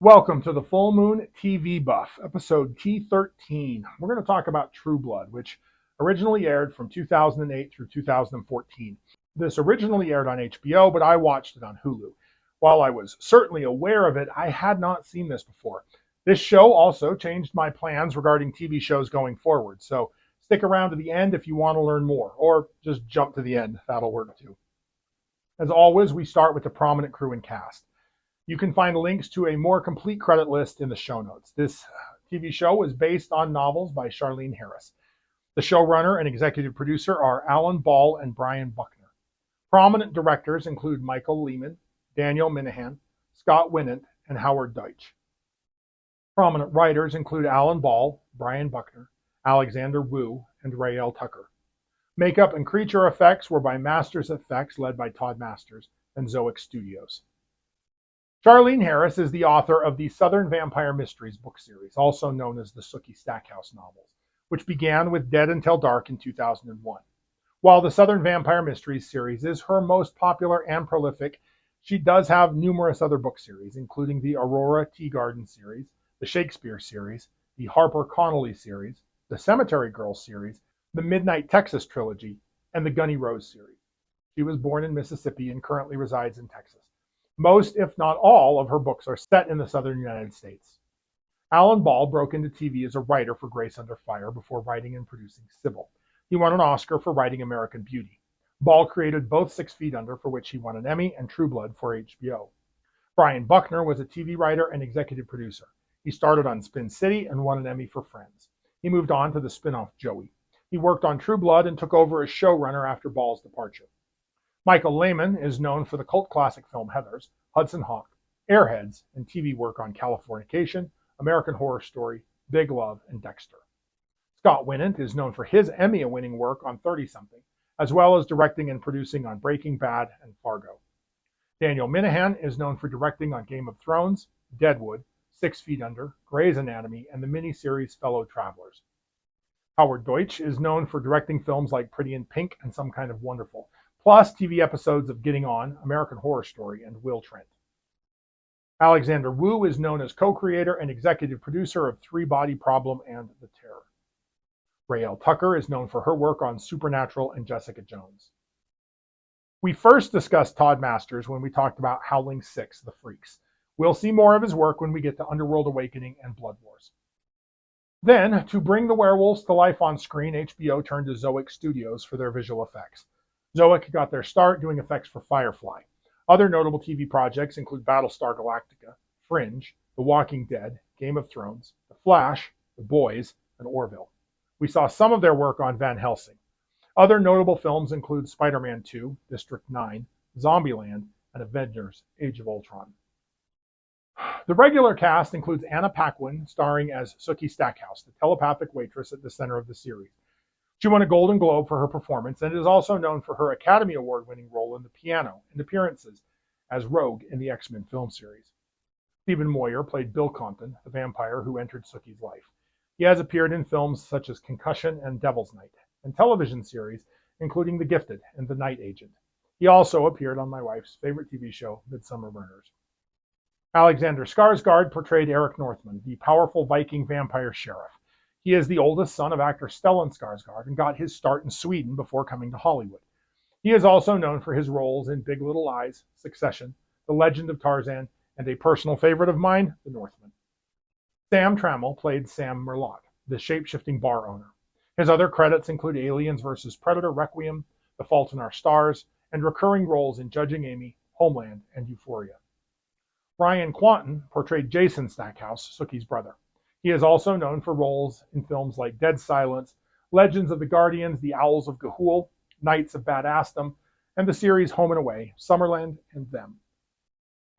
Welcome to the Full Moon TV Buff, episode T13. We're going to talk about True Blood, which originally aired from 2008 through 2014. This originally aired on HBO, but I watched it on Hulu. While I was certainly aware of it, I had not seen this before. This show also changed my plans regarding TV shows going forward, so stick around to the end if you want to learn more, or just jump to the end. That'll work too. As always, we start with the prominent crew and cast. You can find links to a more complete credit list in the show notes. This TV show is based on novels by Charlene Harris. The showrunner and executive producer are Alan Ball and Brian Buckner. Prominent directors include Michael Lehman, Daniel Minahan, Scott Winant, and Howard Deutsch. Prominent writers include Alan Ball, Brian Buckner, Alexander Wu, and Ray L. Tucker. Makeup and creature effects were by Masters Effects, led by Todd Masters, and Zoic Studios. Charlene Harris is the author of the Southern Vampire Mysteries book series, also known as the Sookie Stackhouse novels, which began with Dead Until Dark in 2001. While the Southern Vampire Mysteries series is her most popular and prolific, she does have numerous other book series, including the Aurora Teagarden series, the Shakespeare series, the Harper Connolly series, the Cemetery Girls series, the Midnight Texas trilogy, and the Gunny Rose series. She was born in Mississippi and currently resides in Texas. Most, if not all, of her books are set in the southern United States. Alan Ball broke into TV as a writer for Grace Under Fire before writing and producing Sybil. He won an Oscar for writing American Beauty. Ball created both 6 Feet Under, for which he won an Emmy, and True Blood for HBO. Brian Buckner was a TV writer and executive producer. He started on Spin City and won an Emmy for Friends. He moved on to the spin-off Joey. He worked on True Blood and took over as showrunner after Ball's departure. Michael Lehman is known for the cult classic film Heathers, Hudson Hawk, Airheads, and TV work on Californication, American Horror Story, Big Love, and Dexter. Scott Winant is known for his Emmy-winning work on 30-something, as well as directing and producing on Breaking Bad and Fargo. Daniel Minahan is known for directing on Game of Thrones, Deadwood, 6 Feet Under, Grey's Anatomy, and the miniseries Fellow Travelers. Howard Deutsch is known for directing films like Pretty in Pink and Some Kind of Wonderful, plus TV episodes of Getting On, American Horror Story, and Will Trent. Alexander Wu is known as co-creator and executive producer of Three Body Problem and The Terror. Ray L. Tucker is known for her work on Supernatural and Jessica Jones. We first discussed Todd Masters when we talked about Howling 6, The Freaks. We'll see more of his work when we get to Underworld Awakening and Blood Wars. Then, to bring the werewolves to life on screen, HBO turned to Zoic Studios for their visual effects. Zoic got their start doing effects for Firefly. Other notable TV projects include Battlestar Galactica, Fringe, The Walking Dead, Game of Thrones, The Flash, The Boys, and Orville. We saw some of their work on Van Helsing. Other notable films include Spider-Man 2, District 9, Zombieland, and Avengers: Age of Ultron. The regular cast includes Anna Paquin, starring as Sookie Stackhouse, the telepathic waitress at the center of the series. She won a Golden Globe for her performance and is also known for her Academy Award-winning role in The Piano and appearances as Rogue in the X-Men film series. Stephen Moyer played Bill Compton, the vampire who entered Sookie's life. He has appeared in films such as Concussion and Devil's Night, and television series including The Gifted and The Night Agent. He also appeared on my wife's favorite TV show, Midsummer Murders. Alexander Skarsgård portrayed Eric Northman, the powerful Viking vampire sheriff. He is the oldest son of actor Stellan Skarsgård and got his start in Sweden before coming to Hollywood. He is also known for his roles in Big Little Lies, Succession, The Legend of Tarzan, and a personal favorite of mine, The Northman. Sam Trammell played Sam Merlot, the shape-shifting bar owner. His other credits include Aliens vs. Predator Requiem, The Fault in Our Stars, and recurring roles in Judging Amy, Homeland, and Euphoria. Brian Quanten portrayed Jason Stackhouse, Sookie's brother. He is also known for roles in films like Dead Silence, Legends of the Guardians, The Owls of Ga'Hoole, Knights of Badassdom, and the series Home and Away, Summerland, and Them.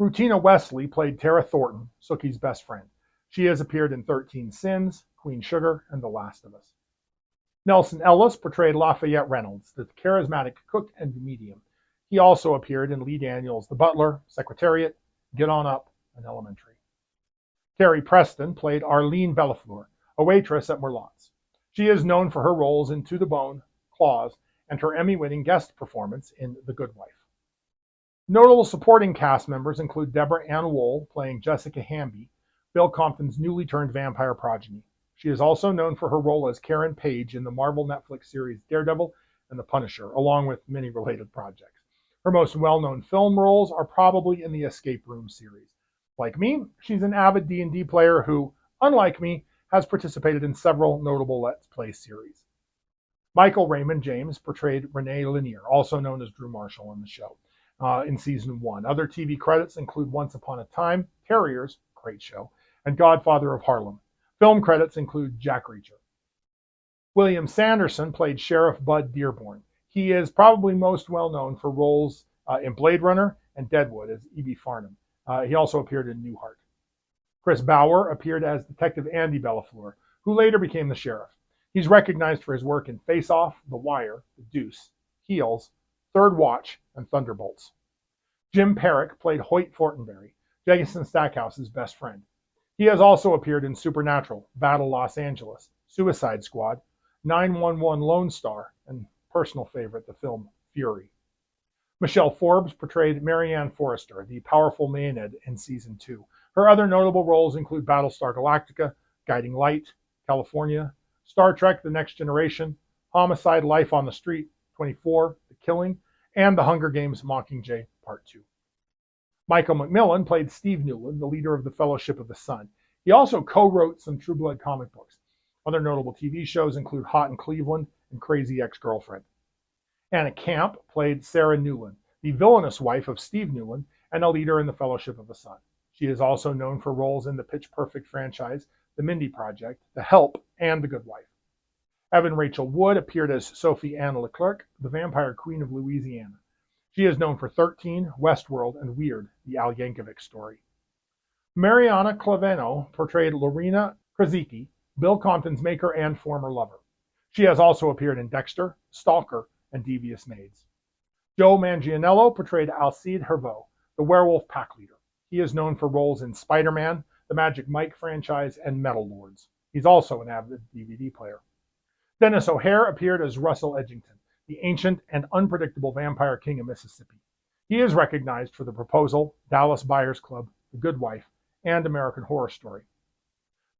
Rutina Wesley played Tara Thornton, Sookie's best friend. She has appeared in 13 Sins, Queen Sugar, and The Last of Us. Nelson Ellis portrayed Lafayette Reynolds, the charismatic cook and medium. He also appeared in Lee Daniels' The Butler, Secretariat, Get On Up, and Elementary. Carrie Preston played Arlene Bellafleur, a waitress at Merlot's. She is known for her roles in To the Bone, Claws, and her Emmy-winning guest performance in The Good Wife. Notable supporting cast members include Deborah Ann Woll playing Jessica Hamby, Bill Compton's newly turned vampire progeny. She is also known for her role as Karen Page in the Marvel Netflix series Daredevil and The Punisher, along with many related projects. Her most well-known film roles are probably in the Escape Room series. Like me, she's an avid D&D player who, unlike me, has participated in several notable Let's Play series. Michael Raymond James portrayed Renee Lanier, also known as Drew Marshall in the show, in season 1. Other TV credits include Once Upon a Time, Terriers, great show, and Godfather of Harlem. Film credits include Jack Reacher. William Sanderson played Sheriff Bud Dearborn. He is probably most well known for roles in Blade Runner and Deadwood as E.B. Farnham. He also appeared in Newhart. Chris Bauer appeared as Detective Andy Bellafleur, who later became the sheriff. He's recognized for his work in Face Off, The Wire, The Deuce, Heels, Third Watch, and Thunderbolts. Jim Perrick played Hoyt Fortenberry, Jason Stackhouse's best friend. He has also appeared in Supernatural, Battle Los Angeles, Suicide Squad, 911 Lone Star, and personal favorite, the film Fury. Michelle Forbes portrayed Marianne Forrester, the powerful Maenad in season 2. Her other notable roles include Battlestar Galactica, Guiding Light, California, Star Trek The Next Generation, Homicide: Life on the Street, 24, The Killing, and The Hunger Games: Mockingjay Part 2. Michael McMillan played Steve Newland, the leader of the Fellowship of the Sun. He also co-wrote some True Blood comic books. Other notable TV shows include Hot in Cleveland and Crazy Ex-Girlfriend. Anna Camp played Sarah Newland, the villainous wife of Steve Newland and a leader in the Fellowship of the Sun. She is also known for roles in the Pitch Perfect franchise, The Mindy Project, The Help, and The Good Wife. Evan Rachel Wood appeared as Sophie Anne Leclerc, the Vampire Queen of Louisiana. She is known for 13, Westworld, and Weird, the Al Yankovic story. Mariana Claveno portrayed Lorena Krasicki, Bill Compton's maker and former lover. She has also appeared in Dexter, Stalker, and Devious Maids. Joe Manganiello portrayed Alcide Herveau, the werewolf pack leader. He is known for roles in Spider-Man, the Magic Mike franchise, and Metal Lords. He's also an avid DVD player. Dennis O'Hare appeared as Russell Edgington, the ancient and unpredictable vampire king of Mississippi. He is recognized for The Proposal, Dallas Buyers Club, The Good Wife, and American Horror Story.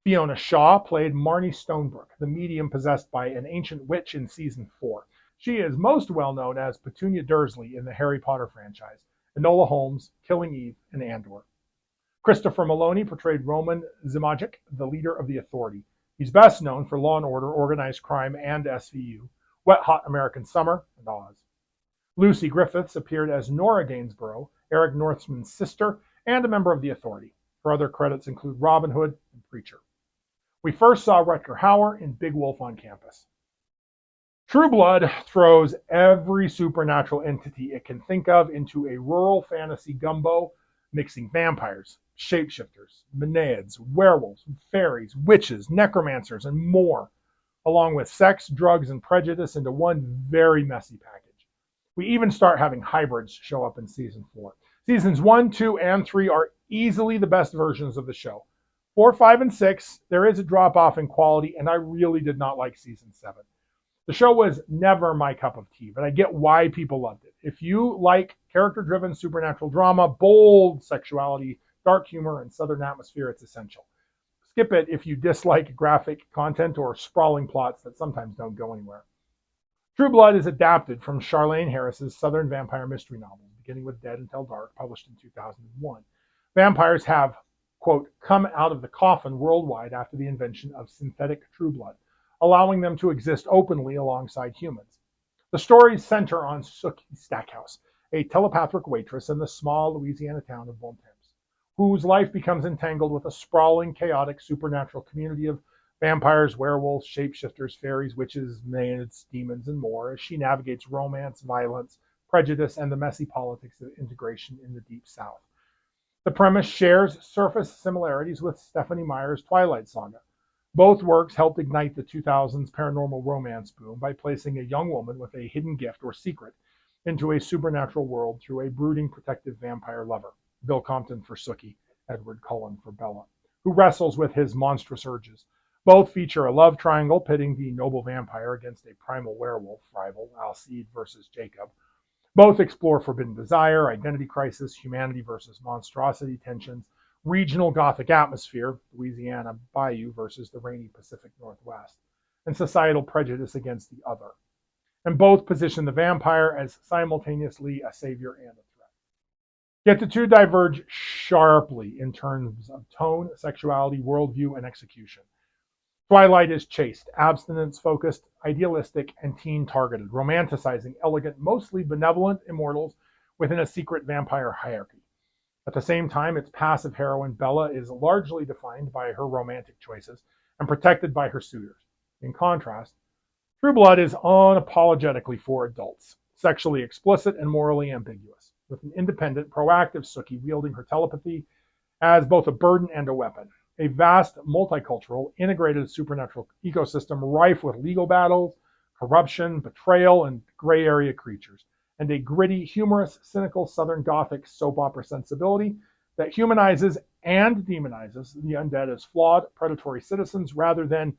Fiona Shaw played Marnie Stonebrook, the medium possessed by an ancient witch in season 4. She is most well known as Petunia Dursley in the Harry Potter franchise, Enola Holmes, Killing Eve, and Andor. Christopher Maloney portrayed Roman Zimajic, the leader of the Authority. He's best known for Law & Order, Organized Crime, and SVU, Wet Hot American Summer, and Oz. Lucy Griffiths appeared as Nora Gainsborough, Eric Northman's sister, and a member of the Authority. Her other credits include Robin Hood and Preacher. We first saw Rutger Hauer in Big Wolf on Campus. True Blood throws every supernatural entity it can think of into a rural fantasy gumbo, mixing vampires, shapeshifters, Maenads, werewolves, fairies, witches, necromancers, and more, along with sex, drugs, and prejudice into one very messy package. We even start having hybrids show up in season 4. Seasons 1, 2, and 3 are easily the best versions of the show. 4, 5, and 6, there is a drop-off in quality, and I really did not like season 7. The show was never my cup of tea, but I get why people loved it. If you like character-driven supernatural drama, bold sexuality, dark humor, and southern atmosphere, it's essential. Skip it if you dislike graphic content or sprawling plots that sometimes don't go anywhere. True Blood is adapted from Charlaine Harris's Southern vampire mystery novel, beginning with Dead Until Dark, published in 2001. Vampires have, quote, come out of the coffin worldwide after the invention of synthetic True Blood, allowing them to exist openly alongside humans. The stories center on Sookie Stackhouse, a telepathic waitress in the small Louisiana town of Bontemps, whose life becomes entangled with a sprawling, chaotic, supernatural community of vampires, werewolves, shapeshifters, fairies, witches, maenads, demons, and more as she navigates romance, violence, prejudice, and the messy politics of integration in the Deep South. The premise shares surface similarities with Stephenie Meyer's Twilight Saga. Both works helped ignite the 2000s paranormal romance boom by placing a young woman with a hidden gift or secret into a supernatural world through a brooding, protective vampire lover, Bill Compton for Sookie, Edward Cullen for Bella, who wrestles with his monstrous urges. Both feature a love triangle pitting the noble vampire against a primal werewolf rival, Alcide versus Jacob. Both explore forbidden desire, identity crisis, humanity versus monstrosity tensions, regional Gothic atmosphere, Louisiana Bayou versus the rainy Pacific Northwest, and societal prejudice against the other. And both position the vampire as simultaneously a savior and a threat. Yet the two diverge sharply in terms of tone, sexuality, worldview, and execution. Twilight is chaste, abstinence-focused, idealistic, and teen-targeted, romanticizing elegant, mostly benevolent immortals within a secret vampire hierarchy. At the same time, its passive heroine, Bella, is largely defined by her romantic choices and protected by her suitors. In contrast, True Blood is unapologetically for adults, sexually explicit and morally ambiguous, with an independent, proactive Sookie wielding her telepathy as both a burden and a weapon. A vast, multicultural, integrated supernatural ecosystem rife with legal battles, corruption, betrayal, and gray area creatures, and a gritty, humorous, cynical Southern Gothic soap opera sensibility that humanizes and demonizes the undead as flawed, predatory citizens rather than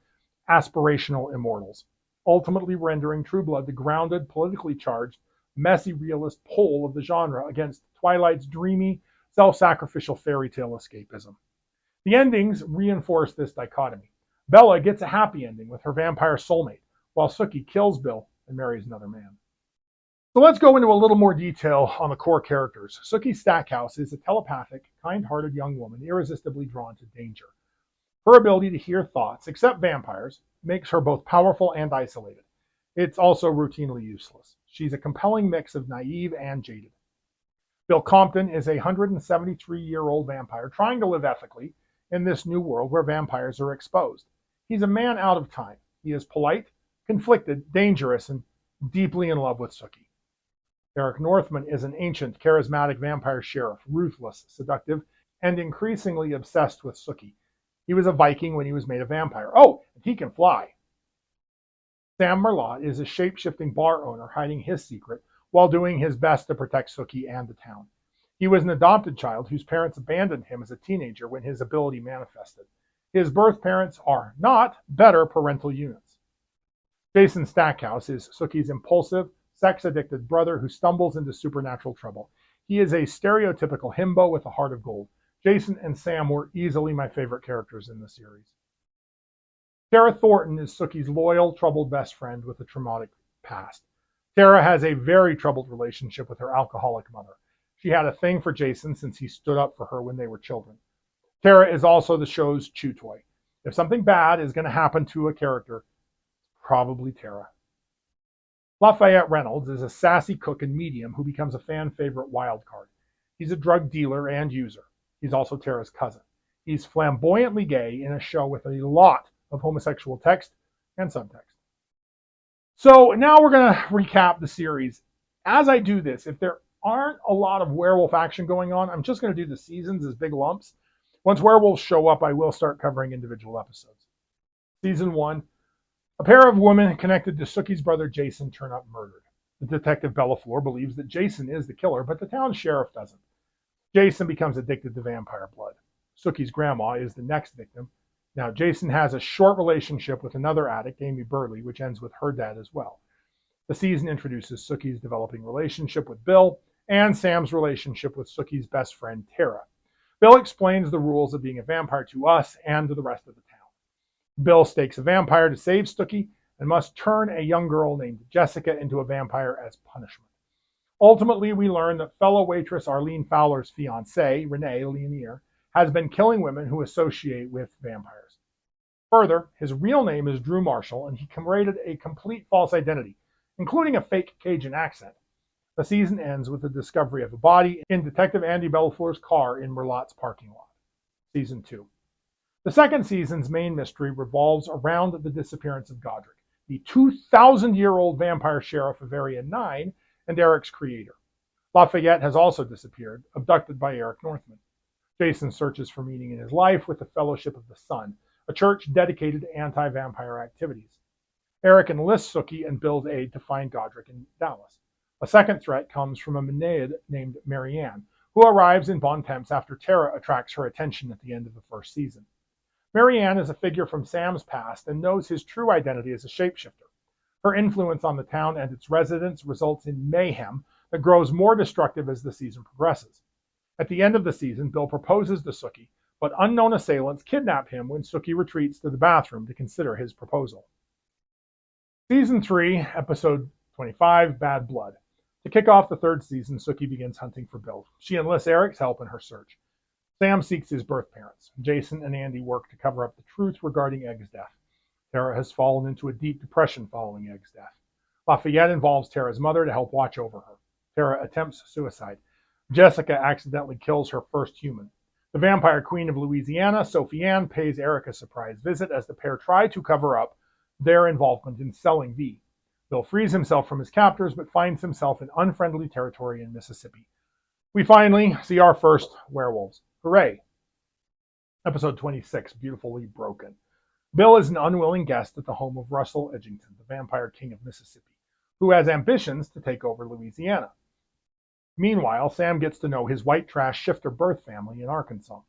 aspirational immortals, ultimately rendering True Blood the grounded, politically charged, messy realist pole of the genre against Twilight's dreamy, self-sacrificial fairy tale escapism. The endings reinforce this dichotomy. Bella gets a happy ending with her vampire soulmate, while Sookie kills Bill and marries another man. So let's go into a little more detail on the core characters. Sookie Stackhouse is a telepathic, kind-hearted young woman irresistibly drawn to danger. Her ability to hear thoughts, except vampires, makes her both powerful and isolated. It's also routinely useless. She's a compelling mix of naive and jaded. Bill Compton is a 173-year-old vampire trying to live ethically in this new world where vampires are exposed. He's a man out of time. He is polite, conflicted, dangerous, and deeply in love with Sookie. Eric Northman is an ancient, charismatic vampire sheriff, ruthless, seductive, and increasingly obsessed with Sookie. He was a Viking when he was made a vampire. Oh, and he can fly. Sam Merlot is a shape-shifting bar owner hiding his secret while doing his best to protect Sookie and the town. He was an adopted child whose parents abandoned him as a teenager when his ability manifested. His birth parents are not better parental units. Jason Stackhouse is Sookie's impulsive, sex-addicted brother who stumbles into supernatural trouble. He is a stereotypical himbo with a heart of gold. Jason and Sam were easily my favorite characters in the series. Tara Thornton is Sookie's loyal, troubled best friend with a traumatic past. Tara has a very troubled relationship with her alcoholic mother. She had a thing for Jason since he stood up for her when they were children. Tara is also the show's chew toy. If something bad is going to happen to a character, probably Tara. Lafayette Reynolds is a sassy cook and medium who becomes a fan favorite wild card. He's a drug dealer and user. He's also Tara's cousin. He's flamboyantly gay in a show with a lot of homosexual text and subtext. So now we're going to recap the series. As I do this, if there aren't a lot of werewolf action going on, I'm just going to do the seasons as big lumps. Once werewolves show up, I will start covering individual episodes. Season 1, a pair of women connected to Sookie's brother Jason turn up murdered. The detective Bella Fleur believes that Jason is the killer, but the town sheriff doesn't. Jason becomes addicted to vampire blood. Sookie's grandma is the next victim. Now, Jason has a short relationship with another addict, Amy Burley, which ends with her death as well. The season introduces Sookie's developing relationship with Bill and Sam's relationship with Sookie's best friend, Tara. Bill explains the rules of being a vampire to us and to the rest of the town. Bill stakes a vampire to save Sookie and must turn a young girl named Jessica into a vampire as punishment. Ultimately, we learn that fellow waitress Arlene Fowler's fiancé, Renee Lanier, has been killing women who associate with vampires. Further, his real name is Drew Marshall, and he created a complete false identity, including a fake Cajun accent. The season ends with the discovery of a body in Detective Andy Bellafleur's car in Merlot's parking lot. Season 2. The second season's main mystery revolves around the disappearance of Godric, the 2,000-year-old vampire sheriff of Area 9 and Eric's creator. Lafayette has also disappeared, abducted by Eric Northman. Jason searches for meaning in his life with the Fellowship of the Sun, a church dedicated to anti-vampire activities. Eric enlists Sookie and Bill's aid to find Godric in Dallas. A second threat comes from a Maenad named Marianne, who arrives in Bontemps after Tara attracts her attention at the end of the first season. Marianne is a figure from Sam's past and knows his true identity as a shapeshifter. Her influence on the town and its residents results in mayhem that grows more destructive as the season progresses. At the end of the season, Bill proposes to Sookie, but unknown assailants kidnap him when Sookie retreats to the bathroom to consider his proposal. Season 3, Episode 25, Bad Blood. To kick off the third season, Sookie begins hunting for Bill. She enlists Eric's help in her search. Sam seeks his birth parents. Jason and Andy work to cover up the truth regarding Egg's death. Tara has fallen into a deep depression following Egg's death. Lafayette involves Tara's mother to help watch over her. Tara attempts suicide. Jessica accidentally kills her first human. The vampire queen of Louisiana, Sophie Ann, pays Eric a surprise visit as the pair try to cover up their involvement in selling V. Bill frees himself from his captors but finds himself in unfriendly territory in Mississippi. We finally see our first werewolves. Hooray! Episode 26, Beautifully Broken. Bill is an unwilling guest at the home of Russell Edgington, the vampire king of Mississippi, who has ambitions to take over Louisiana. Meanwhile, Sam gets to know his white trash shifter birth family in Arkansas.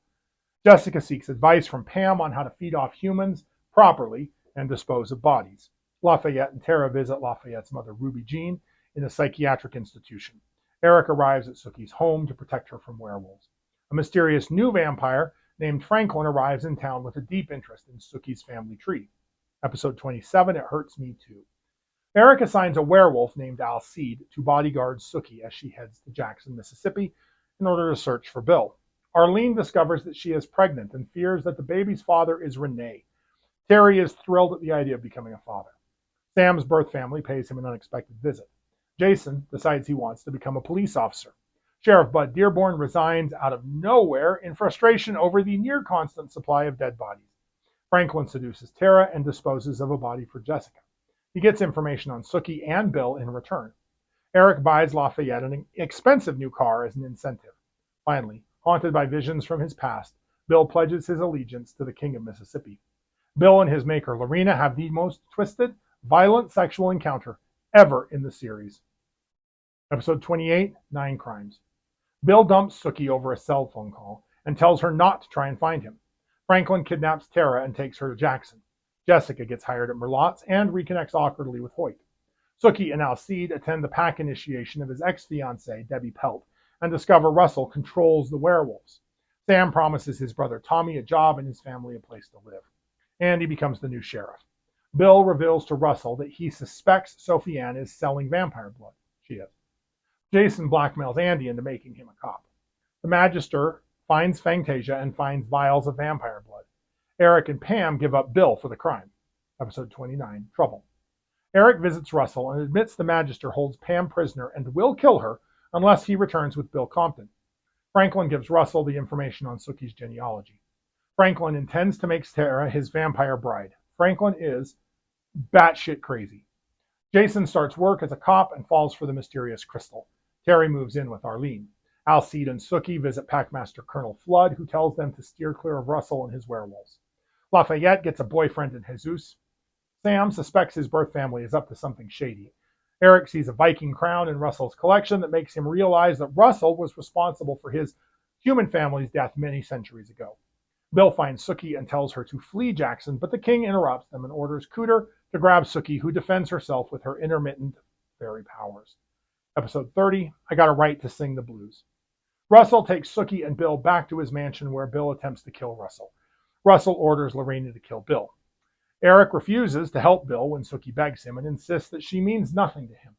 Jessica seeks advice from Pam on how to feed off humans properly and dispose of bodies. Lafayette and Tara visit Lafayette's mother, Ruby Jean, in a psychiatric institution. Eric arrives at Sookie's home to protect her from werewolves. A mysterious new vampire named Franklin arrives in town with a deep interest in Sookie's family tree. Episode 27, It Hurts Me Too. Eric assigns a werewolf named Alcide to bodyguard Sookie as she heads to Jackson, Mississippi, in order to search for Bill. Arlene discovers that she is pregnant and fears that the baby's father is Renee. Terry is thrilled at the idea of becoming a father. Sam's birth family pays him an unexpected visit. Jason decides he wants to become a police officer. Sheriff Bud Dearborn resigns out of nowhere in frustration over the near-constant supply of dead bodies. Franklin seduces Tara and disposes of a body for Jessica. He gets information on Sookie and Bill in return. Eric buys Lafayette an expensive new car as an incentive. Finally, haunted by visions from his past, Bill pledges his allegiance to the King of Mississippi. Bill and his maker, Lorena, have the most twisted, violent sexual encounter ever in the series. Episode 28, 9 Crimes. Bill dumps Sookie over a cell phone call and tells her not to try and find him. Franklin kidnaps Tara and takes her to Jackson. Jessica gets hired at Merlotte's and reconnects awkwardly with Hoyt. Sookie and Alcide attend the pack initiation of his ex-fiancée, Debbie Pelt, and discover Russell controls the werewolves. Sam promises his brother Tommy a job and his family a place to live. Andy becomes the new sheriff. Bill reveals to Russell that he suspects Sophie Ann is selling vampire blood. She is. Jason blackmails Andy into making him a cop. The Magister finds Fantasia and finds vials of vampire blood. Eric and Pam give up Bill for the crime. Episode 29, Trouble. Eric visits Russell and admits the Magister holds Pam prisoner and will kill her unless he returns with Bill Compton. Franklin gives Russell the information on Sookie's genealogy. Franklin intends to make Tara his vampire bride. Franklin is batshit crazy. Jason starts work as a cop and falls for the mysterious crystal. Terry moves in with Arlene. Alcide and Sookie visit Packmaster Colonel Flood, who tells them to steer clear of Russell and his werewolves. Lafayette gets a boyfriend in Jesus. Sam suspects his birth family is up to something shady. Eric sees a Viking crown in Russell's collection that makes him realize that Russell was responsible for his human family's death many centuries ago. Bill finds Sookie and tells her to flee Jackson, but the king interrupts them and orders Cooter to grab Sookie, who defends herself with her intermittent fairy powers. Episode 30, I Got a Right to Sing the Blues. Russell takes Sookie and Bill back to his mansion where Bill attempts to kill Russell. Russell orders Lorena to kill Bill. Eric refuses to help Bill when Sookie begs him and insists that she means nothing to him.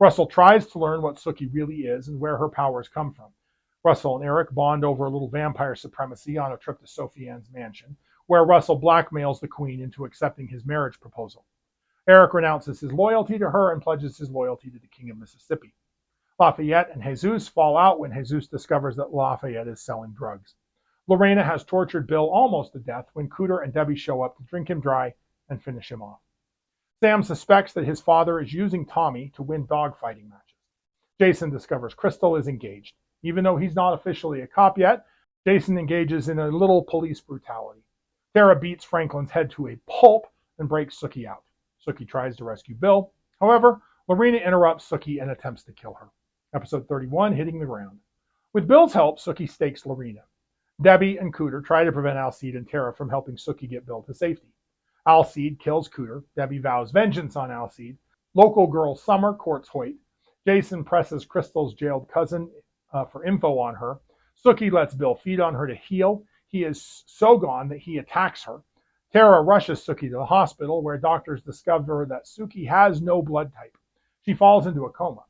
Russell tries to learn what Sookie really is and where her powers come from. Russell and Eric bond over a little vampire supremacy on a trip to Sophie Ann's mansion, where Russell blackmails the queen into accepting his marriage proposal. Eric renounces his loyalty to her and pledges his loyalty to the King of Mississippi. Lafayette and Jesus fall out when Jesus discovers that Lafayette is selling drugs. Lorena has tortured Bill almost to death when Cooter and Debbie show up to drink him dry and finish him off. Sam suspects that his father is using Tommy to win dogfighting matches. Jason discovers Crystal is engaged. Even though he's not officially a cop yet, Jason engages in a little police brutality. Tara beats Franklin's head to a pulp and breaks Sookie out. Sookie tries to rescue Bill. However, Lorena interrupts Sookie and attempts to kill her. Episode 31, Hitting the Ground. With Bill's help, Sookie stakes Lorena. Debbie and Cooter try to prevent Alcide and Tara from helping Sookie get Bill to safety. Alcide kills Cooter. Debbie vows vengeance on Alcide. Local girl Summer courts Hoyt. Jason presses Crystal's jailed cousin for info on her. Sookie lets Bill feed on her to heal. He is so gone that he attacks her. Tara rushes Sookie to the hospital, where doctors discover that Sookie has no blood type. She falls into a coma.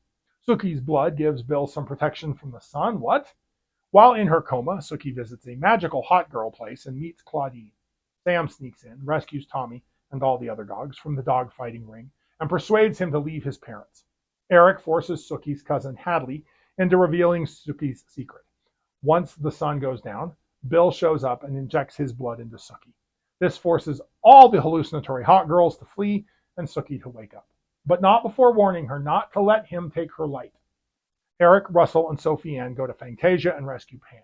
Sookie's blood gives Bill some protection from the sun. What? While in her coma, Sookie visits a magical hot girl place and meets Claudine. Sam sneaks in, rescues Tommy and all the other dogs from the dog fighting ring, and persuades him to leave his parents. Eric forces Sookie's cousin Hadley into revealing Sookie's secret. Once the sun goes down, Bill shows up and injects his blood into Sookie. This forces all the hallucinatory hot girls to flee and Sookie to wake up, but not before warning her not to let him take her light. Eric, Russell, and Sophie Ann go to Fantasia and rescue Pam.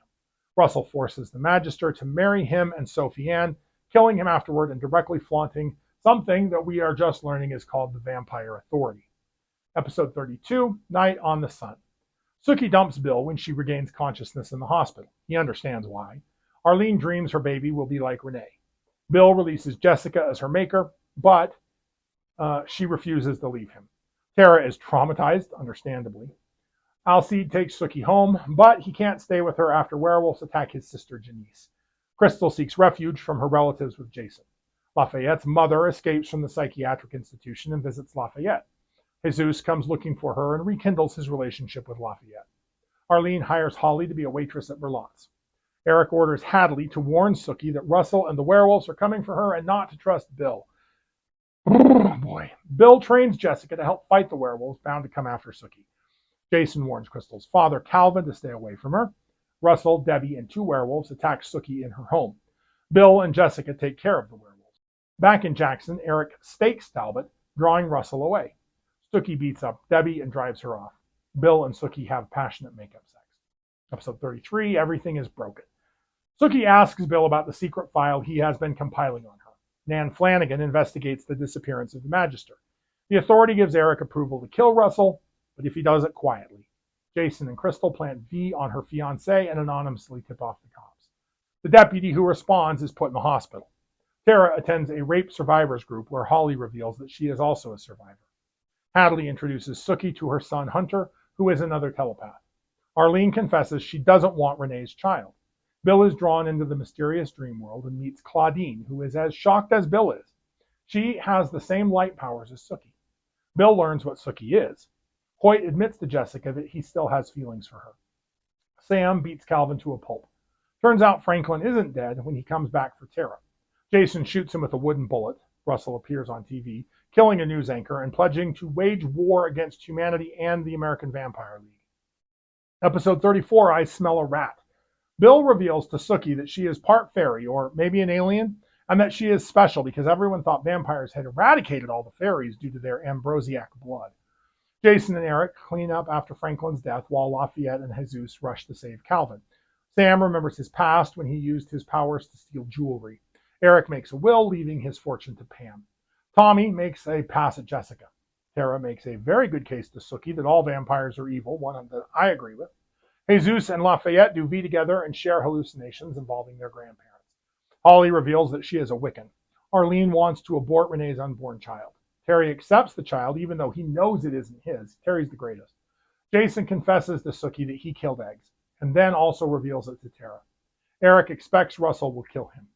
Russell forces the Magister to marry him and Sophie Ann, killing him afterward and directly flaunting something that we are just learning is called the Vampire Authority. Episode 32, Night on the Sun. Sookie dumps Bill when she regains consciousness in the hospital. He understands why. Arlene dreams her baby will be like Renee. Bill releases Jessica as her maker, but she refuses to leave him. Tara is traumatized, understandably. Alcide takes Sookie home, but he can't stay with her after werewolves attack his sister Janice. Crystal seeks refuge from her relatives with Jason. Lafayette's mother escapes from the psychiatric institution and visits Lafayette. Jesus comes looking for her and rekindles his relationship with Lafayette. Arlene hires Holly to be a waitress at Merlotte's. Eric orders Hadley to warn Sookie that Russell and the werewolves are coming for her and not to trust Bill. Oh boy. Bill trains Jessica to help fight the werewolves bound to come after Sookie. Jason warns Crystal's father, Calvin, to stay away from her. Russell, Debbie, and 2 werewolves attack Sookie in her home. Bill and Jessica take care of the werewolves. Back in Jackson, Eric stakes Talbot, drawing Russell away. Sookie beats up Debbie and drives her off. Bill and Sookie have passionate makeup sex. Episode 33, Everything is Broken. Sookie asks Bill about the secret file he has been compiling on her. Nan Flanagan investigates the disappearance of the Magister. The Authority gives Eric approval to kill Russell, but if he does it quietly. Jason and Crystal plant V on her fiancé and anonymously tip off the cops. The deputy who responds is put in the hospital. Tara attends a rape survivors group where Holly reveals that she is also a survivor. Hadley introduces Sookie to her son Hunter, who is another telepath. Arlene confesses she doesn't want Renee's child. Bill is drawn into the mysterious dream world and meets Claudine, who is as shocked as Bill is. She has the same light powers as Sookie. Bill learns what Sookie is. Hoyt admits to Jessica that he still has feelings for her. Sam beats Calvin to a pulp. Turns out Franklin isn't dead when he comes back for Tara. Jason shoots him with a wooden bullet. Russell appears on TV, killing a news anchor and pledging to wage war against humanity and the American Vampire League. Episode 34, I Smell a Rat. Bill reveals to Sookie that she is part fairy, or maybe an alien, and that she is special because everyone thought vampires had eradicated all the fairies due to their ambrosiac blood. Jason and Eric clean up after Franklin's death while Lafayette and Jesus rush to save Calvin. Sam remembers his past when he used his powers to steal jewelry. Eric makes a will, leaving his fortune to Pam. Tommy makes a pass at Jessica. Tara makes a very good case to Sookie that all vampires are evil, one that I agree with. Jesus and Lafayette do V together and share hallucinations involving their grandparents. Holly reveals that she is a Wiccan. Arlene wants to abort Renee's unborn child. Terry accepts the child even though he knows it isn't his. Terry's the greatest. Jason confesses to Sookie that he killed Eggs, and then also reveals it to Tara. Eric expects Russell will kill him.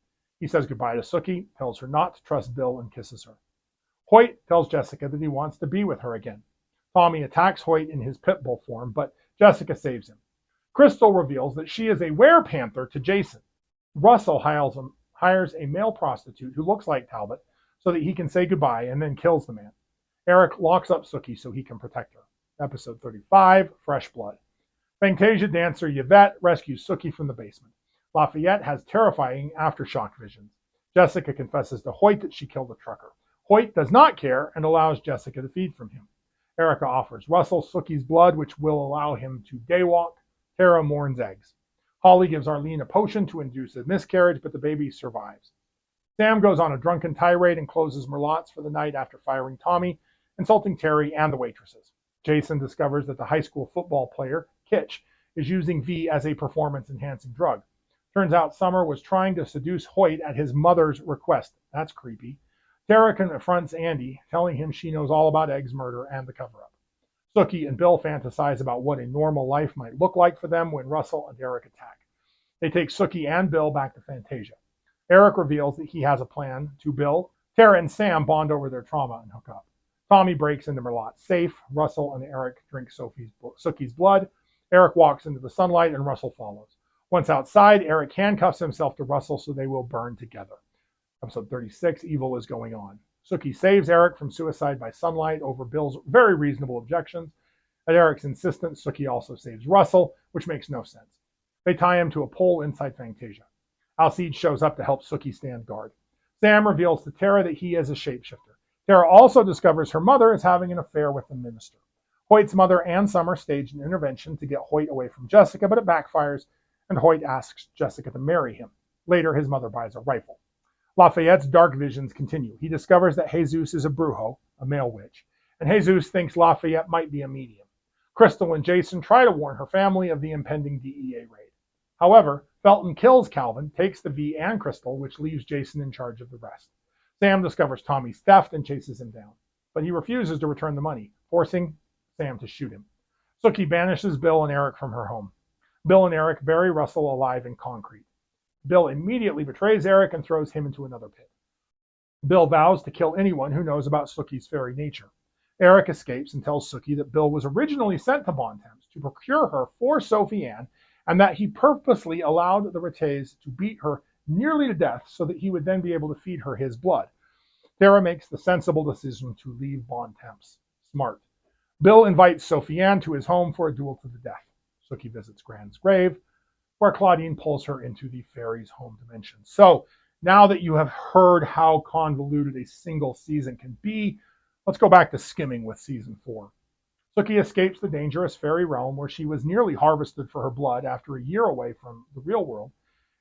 He says goodbye to Sookie, tells her not to trust Bill, and kisses her. Hoyt tells Jessica that he wants to be with her again. Tommy attacks Hoyt in his pit bull form, but Jessica saves him. Crystal reveals that she is a werepanther to Jason. Russell hires a male prostitute who looks like Talbot so that he can say goodbye and then kills the man. Eric locks up Sookie so he can protect her. Episode 35, Fresh Blood. Fantasia dancer Yvette rescues Sookie from the basement. Lafayette has terrifying aftershock visions. Jessica confesses to Hoyt that she killed a trucker. Hoyt does not care and allows Jessica to feed from him. Erica offers Russell Sookie's blood, which will allow him to daywalk. Tara mourns Eggs. Holly gives Arlene a potion to induce a miscarriage, but the baby survives. Sam goes on a drunken tirade and closes Merlotte's for the night after firing Tommy, insulting Terry and the waitresses. Jason discovers that the high school football player, Kitch, is using V as a performance-enhancing drug. Turns out Summer was trying to seduce Hoyt at his mother's request. That's creepy. Tara confronts Andy, telling him she knows all about Egg's murder and the cover-up. Sookie and Bill fantasize about what a normal life might look like for them when Russell and Eric attack. They take Sookie and Bill back to Fantasia. Eric reveals that he has a plan to Bill. Tara and Sam bond over their trauma and hook up. Tommy breaks into Merlot's safe. Russell and Eric drink Sookie's blood. Eric walks into the sunlight and Russell follows. Once outside, Eric handcuffs himself to Russell so they will burn together. Episode 36, Evil is Going On. Sookie saves Eric from suicide by sunlight over Bill's very reasonable objections. At Eric's insistence, Sookie also saves Russell, which makes no sense. They tie him to a pole inside Fantasia. Alcide shows up to help Sookie stand guard. Sam reveals to Tara that he is a shapeshifter. Tara also discovers her mother is having an affair with the minister. Hoyt's mother and Summer stage an intervention to get Hoyt away from Jessica, but it backfires, and Hoyt asks Jessica to marry him. Later, his mother buys a rifle. Lafayette's dark visions continue. He discovers that Jesus is a brujo, a male witch, and Jesus thinks Lafayette might be a medium. Crystal and Jason try to warn her family of the impending DEA raid. However, Felton kills Calvin, takes the V and Crystal, which leaves Jason in charge of the rest. Sam discovers Tommy's theft and chases him down, but he refuses to return the money, forcing Sam to shoot him. Sookie banishes Bill and Eric from her home. Bill and Eric bury Russell alive in concrete. Bill immediately betrays Eric and throws him into another pit. Bill vows to kill anyone who knows about Sookie's fairy nature. Eric escapes and tells Sookie that Bill was originally sent to Bontemps to procure her for Sophie Anne, and that he purposely allowed the Rattays to beat her nearly to death so that he would then be able to feed her his blood. Tara makes the sensible decision to leave Bontemps. Smart. Bill invites Sophie Anne to his home for a duel to the death. Sookie visits Grand's grave, where Claudine pulls her into the fairy's home dimension. So, now that you have heard how convoluted a single season can be, let's go back to skimming with season 4. Sookie escapes the dangerous fairy realm where she was nearly harvested for her blood after a year away from the real world,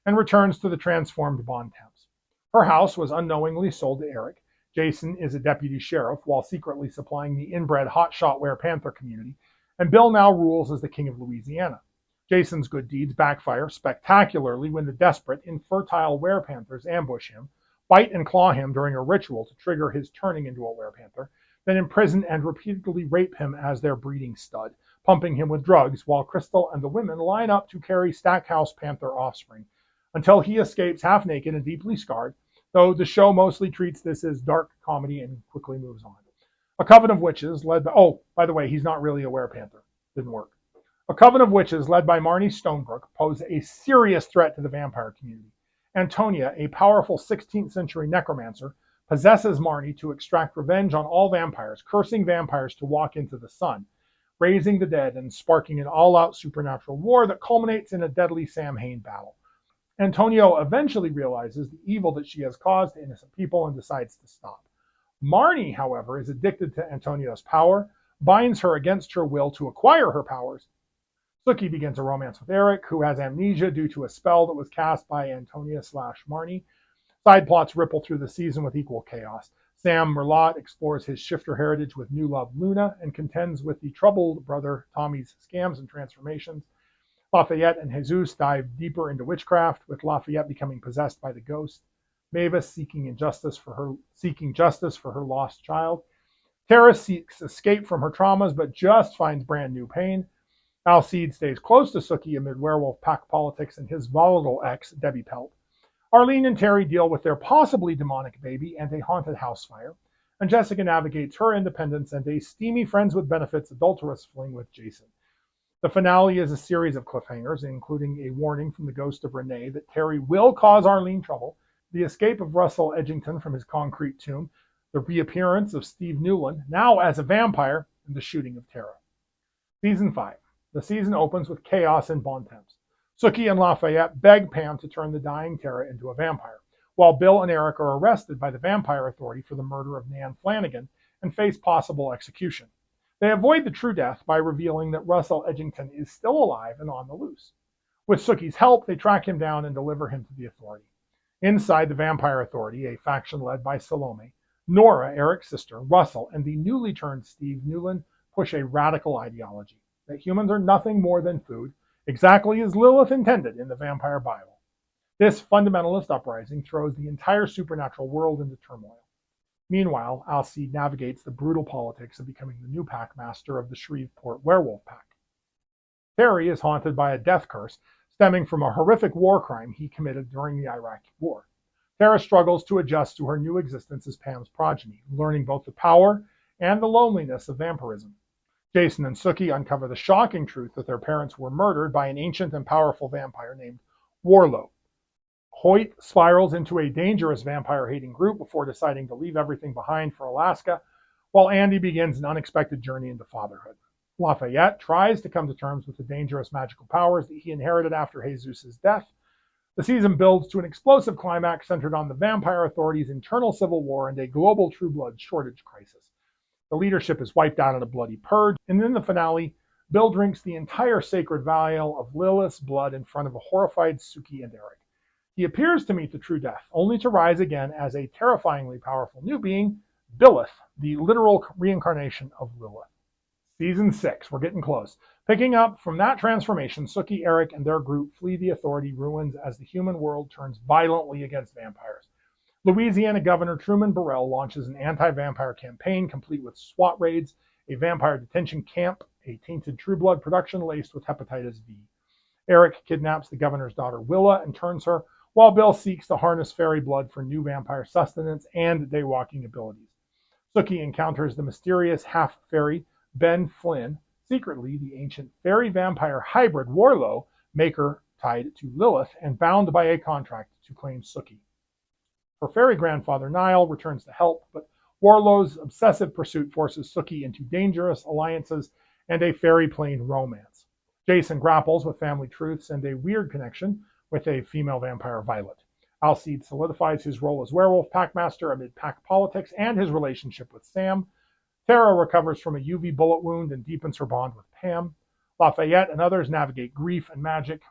and returns to the transformed Bontemps. Her house was unknowingly sold to Eric. Jason is a deputy sheriff while secretly supplying the inbred hotshot werepanther community, and Bill now rules as the king of Louisiana. Jason's good deeds backfire spectacularly when the desperate, infertile werepanthers ambush him, bite and claw him during a ritual to trigger his turning into a werepanther, then imprison and repeatedly rape him as their breeding stud, pumping him with drugs while Crystal and the women line up to carry Stackhouse Panther offspring, until he escapes half naked and deeply scarred, though the show mostly treats this as dark comedy and quickly moves on. A coven of witches led by, by the way, he's not really a werepanther. Didn't work. A coven of witches led by Marnie Stonebrook pose a serious threat to the vampire community. Antonia, a powerful 16th century necromancer, possesses Marnie to extract revenge on all vampires, cursing vampires to walk into the sun, raising the dead and sparking an all-out supernatural war that culminates in a deadly Samhain battle. Antonio eventually realizes the evil that she has caused to innocent people and decides to stop. Marnie, however, is addicted to Antonio's power, binds her against her will to acquire her powers. Sookie begins a romance with Eric, who has amnesia due to a spell that was cast by Antonia/Marnie. Side plots ripple through the season with equal chaos. Sam Merlot explores his shifter heritage with new love Luna and contends with the troubled brother Tommy's scams and transformations. Lafayette and Jesus dive deeper into witchcraft, with Lafayette becoming possessed by the ghost. Mavis seeking justice for her lost child. Tara seeks escape from her traumas, but just finds brand new pain. Alcide stays close to Sookie amid werewolf pack politics and his volatile ex, Debbie Pelt. Arlene and Terry deal with their possibly demonic baby and a haunted house fire, and Jessica navigates her independence and a steamy friends with benefits adulterous fling with Jason. The finale is a series of cliffhangers, including a warning from the ghost of Renee that Terry will cause Arlene trouble, the escape of Russell Edgington from his concrete tomb, the reappearance of Steve Newland, now as a vampire, and the shooting of Tara. Season 5. The season opens with chaos in Bontemps. Sookie and Lafayette beg Pam to turn the dying Tara into a vampire, while Bill and Eric are arrested by the Vampire Authority for the murder of Nan Flanagan and face possible execution. They avoid the true death by revealing that Russell Edgington is still alive and on the loose. With Sookie's help, they track him down and deliver him to the Authority. Inside the Vampire Authority, a faction led by Salome, Nora, Eric's sister, Russell, and the newly turned Steve Newland push a radical ideology that humans are nothing more than food, exactly as Lilith intended in the Vampire Bible. This fundamentalist uprising throws the entire supernatural world into turmoil. Meanwhile, Alcide navigates the brutal politics of becoming the new packmaster of the Shreveport Werewolf Pack. Terry is haunted by a death curse stemming from a horrific war crime he committed during the Iraqi War. Tara struggles to adjust to her new existence as Pam's progeny, learning both the power and the loneliness of vampirism. Jason and Sookie uncover the shocking truth that their parents were murdered by an ancient and powerful vampire named Warlow. Hoyt spirals into a dangerous vampire-hating group before deciding to leave everything behind for Alaska, while Andy begins an unexpected journey into fatherhood. Lafayette tries to come to terms with the dangerous magical powers that he inherited after Jesus' death. The season builds to an explosive climax centered on the vampire authorities' internal civil war and a global true blood shortage crisis. The leadership is wiped out in a bloody purge, and in the finale, Bill drinks the entire sacred vial of Lilith's blood in front of a horrified Sookie and Eric. He appears to meet the true death, only to rise again as a terrifyingly powerful new being, Billith, the literal reincarnation of Lilith. Season 6, we're getting close. Picking up from that transformation, Sookie, Eric, and their group flee the authority ruins as the human world turns violently against vampires. Louisiana Governor Truman Burrell launches an anti-vampire campaign complete with SWAT raids, a vampire detention camp, a tainted True Blood production laced with hepatitis V. Eric kidnaps the governor's daughter Willa and turns her, while Bill seeks to harness fairy blood for new vampire sustenance and daywalking abilities. Sookie encounters the mysterious half-fairy Ben Flynn, secretly the ancient fairy-vampire hybrid Warlow, maker tied to Lilith and bound by a contract to claim Sookie. Her fairy grandfather Niall returns to help, but Warlow's obsessive pursuit forces Sookie into dangerous alliances and a fairy plane romance. Jason grapples with family truths and a weird connection with a female vampire, Violet. Alcide solidifies his role as werewolf packmaster amid pack politics and his relationship with Sam. Tara recovers from a UV bullet wound and deepens her bond with Pam. Lafayette and others navigate grief and magic.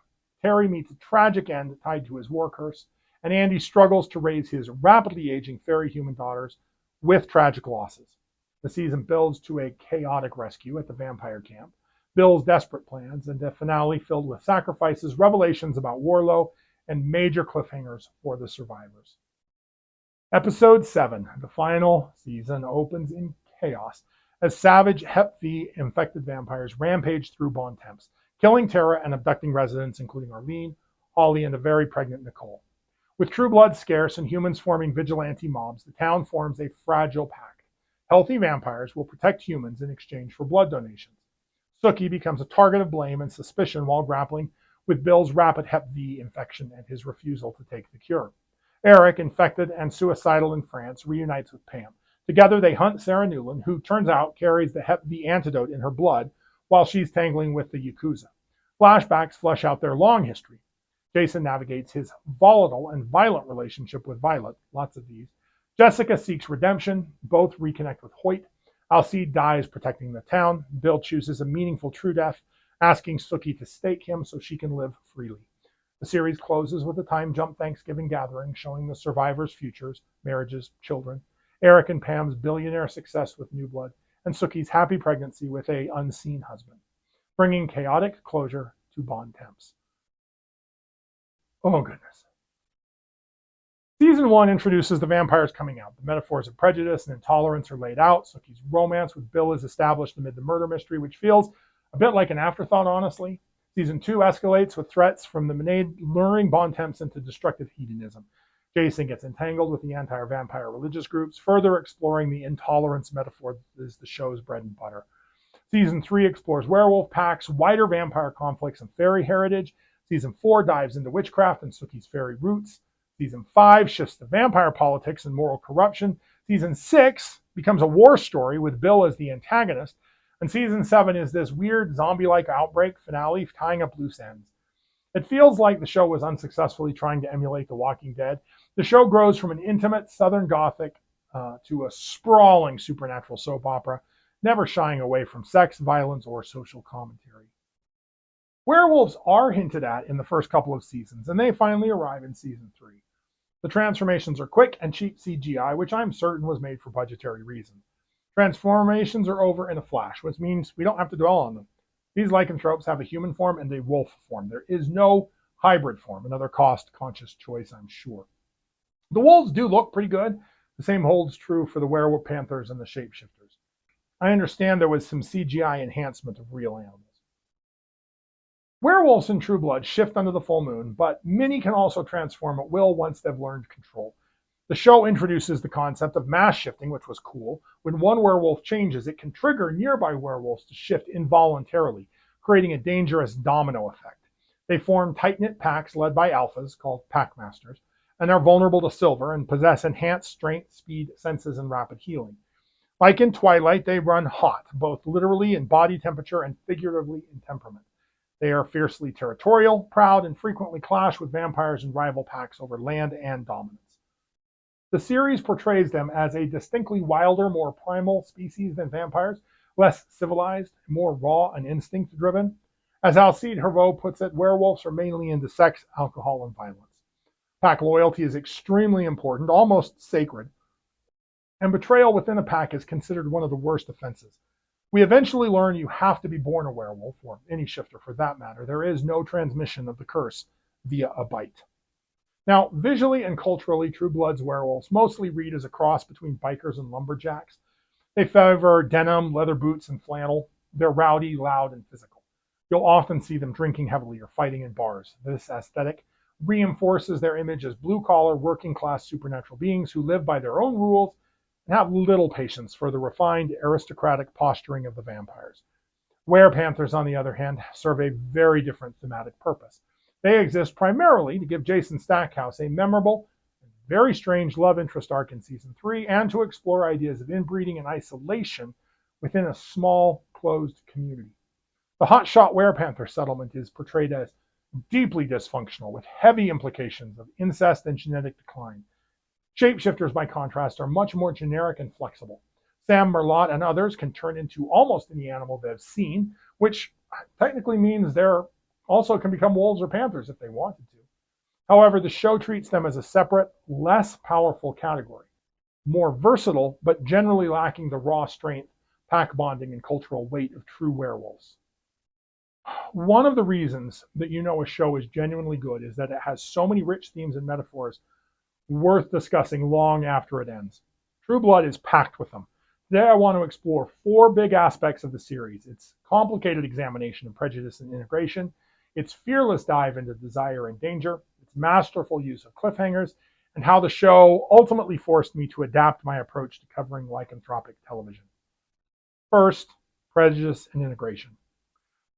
Terry meets a tragic end tied to his war curse, and Andy struggles to raise his rapidly aging fairy human daughters with tragic losses. The season builds to a chaotic rescue at the vampire camp, Bill's desperate plans, and a finale filled with sacrifices, revelations about Warlow, and major cliffhangers for the survivors. Episode 7, the final season, opens in chaos as savage Hep V infected vampires rampage through Bon Temps, killing Tara and abducting residents including Arlene, Holly, and a very pregnant Nicole. With true blood scarce and humans forming vigilante mobs, the town forms a fragile pact. Healthy vampires will protect humans in exchange for blood donations. Sookie becomes a target of blame and suspicion while grappling with Bill's rapid Hep V infection and his refusal to take the cure. Eric, infected and suicidal in France, reunites with Pam. Together they hunt Sarah Newland, who turns out carries the Hep V antidote in her blood while she's tangling with the Yakuza. Flashbacks flesh out their long history. Jason navigates his volatile and violent relationship with Violet, lots of these. Jessica seeks redemption, both reconnect with Hoyt. Alcide dies protecting the town. Bill chooses a meaningful true death, asking Sookie to stake him so she can live freely. The series closes with a time jump Thanksgiving gathering showing the survivors' futures, marriages, children, Eric and Pam's billionaire success with New Blood, and Sookie's happy pregnancy with an unseen husband, bringing chaotic closure to Bon Temps. Oh, goodness. Season 1 introduces the vampires coming out. The metaphors of prejudice and intolerance are laid out. Sookie's romance with Bill is established amid the murder mystery, which feels a bit like an afterthought, honestly. Season 2 escalates with threats from the Maenade luring Bon Temps into destructive hedonism. Jason gets entangled with the anti-vampire religious groups, further exploring the intolerance metaphor that is the show's bread and butter. Season 3 explores werewolf packs, wider vampire conflicts, and fairy heritage. Season 4 dives into witchcraft and Sookie's fairy roots. Season 5 shifts to vampire politics and moral corruption. Season 6 becomes a war story with Bill as the antagonist. And Season 7 is this weird zombie-like outbreak finale tying up loose ends. It feels like the show was unsuccessfully trying to emulate The Walking Dead. The show grows from an intimate Southern Gothic to a sprawling supernatural soap opera, never shying away from sex, violence, or social commentary. Werewolves are hinted at in the first couple of seasons, and they finally arrive in Season 3. The transformations are quick and cheap CGI, which I'm certain was made for budgetary reasons. Transformations are over in a flash, which means we don't have to dwell on them. These lycanthropes have a human form and a wolf form. There is no hybrid form, another cost-conscious choice, I'm sure. The wolves do look pretty good. The same holds true for the werewolf panthers and the shapeshifters. I understand there was some CGI enhancement of real animals. Werewolves in True Blood shift under the full moon, but many can also transform at will once they've learned control. The show introduces the concept of mass shifting, which was cool. When one werewolf changes, it can trigger nearby werewolves to shift involuntarily, creating a dangerous domino effect. They form tight-knit packs led by alphas, called packmasters, and are vulnerable to silver and possess enhanced strength, speed, senses, and rapid healing. Like in Twilight, they run hot, both literally in body temperature and figuratively in temperament. They are fiercely territorial, proud, and frequently clash with vampires and rival packs over land and dominance. The series portrays them as a distinctly wilder, more primal species than vampires, less civilized, more raw and instinct-driven. As Alcide Herveau puts it, werewolves are mainly into sex, alcohol, and violence. Pack loyalty is extremely important, almost sacred, and betrayal within a pack is considered one of the worst offenses. We eventually learn you have to be born a werewolf, or any shifter for that matter. There is no transmission of the curse via a bite. Now, visually and culturally, True Blood's werewolves mostly read as a cross between bikers and lumberjacks. They favor denim, leather boots, and flannel. They're rowdy, loud, and physical. You'll often see them drinking heavily or fighting in bars. This aesthetic reinforces their image as blue-collar, working-class supernatural beings who live by their own rules and have little patience for the refined, aristocratic posturing of the vampires. Werepanthers, on the other hand, serve a very different thematic purpose. They exist primarily to give Jason Stackhouse a memorable and very strange love interest arc in Season 3 and to explore ideas of inbreeding and isolation within a small, closed community. The hotshot werepanther settlement is portrayed as deeply dysfunctional with heavy implications of incest and genetic decline. Shapeshifters, by contrast, are much more generic and flexible. Sam Merlot and others can turn into almost any animal they've seen, which technically means they're also can become wolves or panthers if they wanted to. However, the show treats them as a separate, less powerful category, more versatile, but generally lacking the raw strength, pack bonding, and cultural weight of true werewolves. One of the reasons that you know a show is genuinely good is that it has so many rich themes and metaphors worth discussing long after it ends. True Blood is packed with them. Today I want to explore 4 big aspects of the series: its complicated examination of prejudice and integration, its fearless dive into desire and danger, its masterful use of cliffhangers, and how the show ultimately forced me to adapt my approach to covering lycanthropic television. First, prejudice and integration.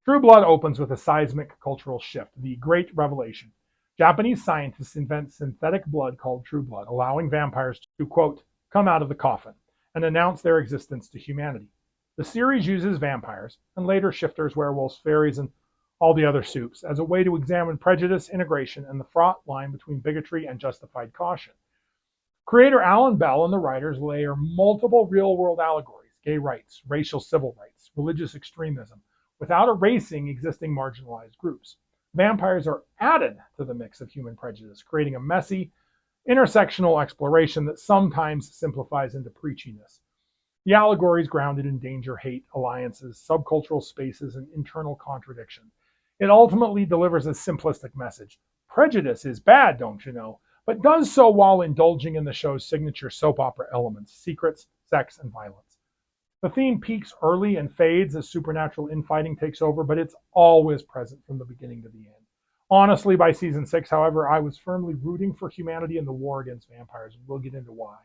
True Blood opens with a seismic cultural shift, the Great Revelation. Japanese scientists invent synthetic blood called True Blood, allowing vampires to, quote, come out of the coffin and announce their existence to humanity. The series uses vampires, and later shifters, werewolves, fairies, and all the other soups, as a way to examine prejudice, integration, and the fraught line between bigotry and justified caution. Creator Alan Bell and the writers layer multiple real-world allegories: gay rights, racial civil rights, religious extremism, without erasing existing marginalized groups. Vampires are added to the mix of human prejudice, creating a messy, intersectional exploration that sometimes simplifies into preachiness. The allegory is grounded in danger, hate, alliances, subcultural spaces, and internal contradiction. It ultimately delivers a simplistic message. Prejudice is bad, don't you know, but does so while indulging in the show's signature soap opera elements: secrets, sex, and violence. The theme peaks early and fades as supernatural infighting takes over, but it's always present from the beginning to the end. Honestly, by Season 6, however, I was firmly rooting for humanity in the war against vampires, and we'll get into why.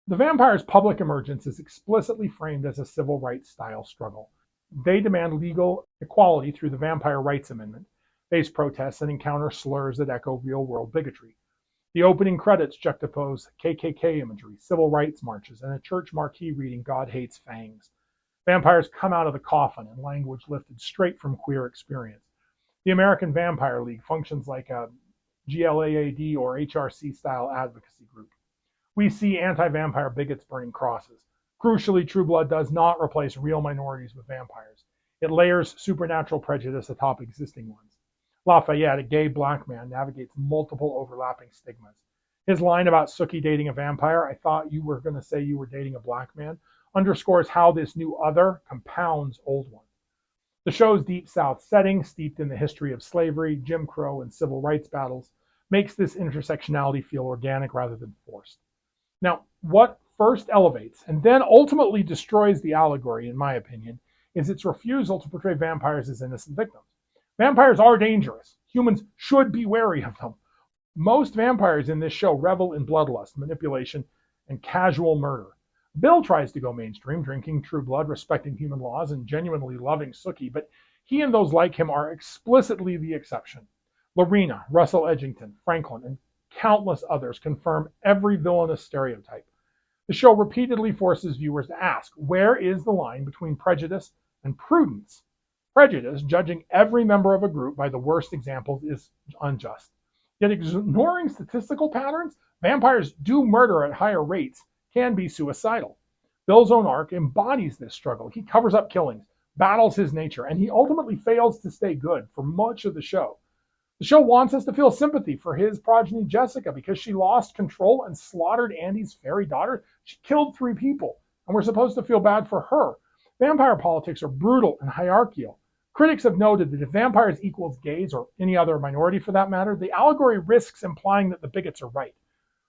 The vampires' public emergence is explicitly framed as a civil rights style struggle. They demand legal equality through the Vampire Rights Amendment, face protests, and encounter slurs that echo real-world bigotry. The opening credits juxtapose KKK imagery, civil rights marches, and a church marquee reading "God hates fangs." Vampires come out of the coffin in language lifted straight from queer experience. The American Vampire League functions like a GLAAD or HRC-style advocacy group. We see anti-vampire bigots burning crosses. Crucially, True Blood does not replace real minorities with vampires. It layers supernatural prejudice atop existing ones. Lafayette, a gay black man, navigates multiple overlapping stigmas. His line about Sookie dating a vampire, "I thought you were going to say you were dating a black man," underscores how this new other compounds old ones. The show's Deep South setting, steeped in the history of slavery, Jim Crow, and civil rights battles, makes this intersectionality feel organic rather than forced. Now, what first elevates and then ultimately destroys the allegory, in my opinion, is its refusal to portray vampires as innocent victims. Vampires are dangerous. Humans should be wary of them. Most vampires in this show revel in bloodlust, manipulation, and casual murder. Bill tries to go mainstream, drinking True Blood, respecting human laws, and genuinely loving Sookie, but he and those like him are explicitly the exception. Lorena, Russell Edgington, Franklin, and countless others confirm every villainous stereotype. The show repeatedly forces viewers to ask, where is the line between prejudice and prudence? Prejudice, judging every member of a group by the worst examples, is unjust. Yet ignoring statistical patterns, vampires do murder at higher rates, can be suicidal. Bill's own arc embodies this struggle. He covers up killings, battles his nature, and he ultimately fails to stay good for much of the show. The show wants us to feel sympathy for his progeny Jessica because she lost control and slaughtered Andy's fairy daughter. She killed 3 people, and we're supposed to feel bad for her. Vampire politics are brutal and hierarchical. Critics have noted that if vampires equals gays, or any other minority for that matter, the allegory risks implying that the bigots are right.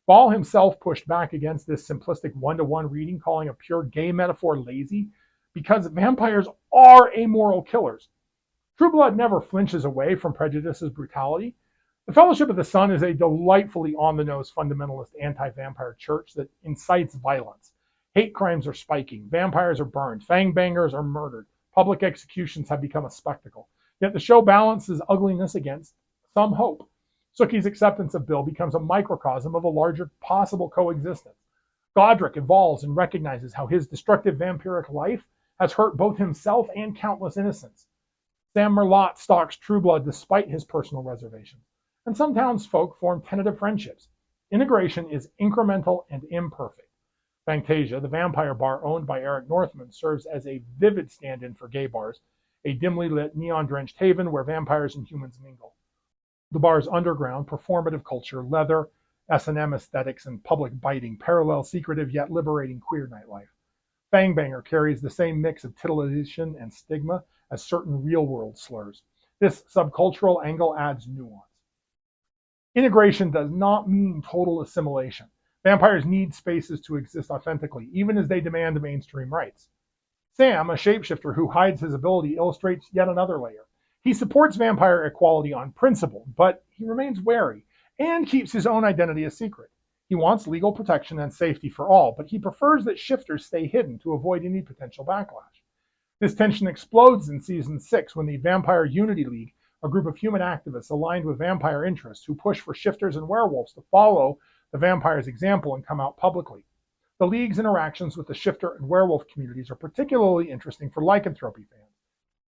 Ball himself pushed back against this simplistic one-to-one reading, calling a pure gay metaphor lazy, because vampires are amoral killers. True Blood never flinches away from Prejudice's brutality. The Fellowship of the Sun is a delightfully on-the-nose fundamentalist anti-vampire church that incites violence. Hate crimes are spiking, vampires are burned, fangbangers are murdered, public executions have become a spectacle. Yet the show balances ugliness against some hope. Sookie's acceptance of Bill becomes a microcosm of a larger possible coexistence. Godric evolves and recognizes how his destructive vampiric life has hurt both himself and countless innocents. Sam Merlot stalks True Blood despite his personal reservations, and some townsfolk form tentative friendships. Integration is incremental and imperfect. Fantasia, the vampire bar owned by Eric Northman, serves as a vivid stand-in for gay bars, a dimly lit, neon-drenched haven where vampires and humans mingle. The bar's underground, performative culture, leather, S&M aesthetics, and public biting parallel secretive yet liberating queer nightlife. Fangbanger carries the same mix of titillation and stigma as certain real-world slurs. This subcultural angle adds nuance. Integration does not mean total assimilation. Vampires need spaces to exist authentically, even as they demand mainstream rights. Sam, a shapeshifter who hides his ability, illustrates yet another layer. He supports vampire equality on principle, but he remains wary and keeps his own identity a secret. He wants legal protection and safety for all, but he prefers that shifters stay hidden to avoid any potential backlash. This tension explodes in season 6 when the Vampire Unity League, a group of human activists aligned with vampire interests who push for shifters and werewolves to follow the vampire's example and come out publicly. The League's interactions with the shifter and werewolf communities are particularly interesting for lycanthropy fans.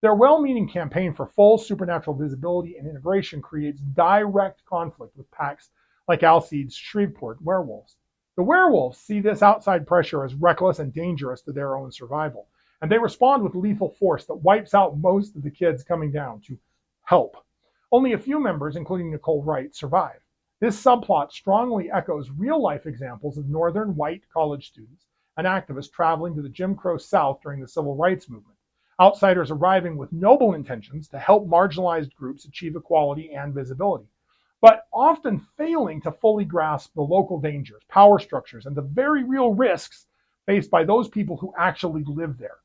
Their well-meaning campaign for full supernatural visibility and integration creates direct conflict with packs like Alcide's Shreveport werewolves. The werewolves see this outside pressure as reckless and dangerous to their own survival, and they respond with lethal force that wipes out most of the kids coming down to help. Only a few members, including Nicole Wright, survive. This subplot strongly echoes real-life examples of northern white college students and activists traveling to the Jim Crow South during the Civil Rights Movement. Outsiders arriving with noble intentions to help marginalized groups achieve equality and visibility, but often failing to fully grasp the local dangers, power structures, and the very real risks faced by those people who actually live there.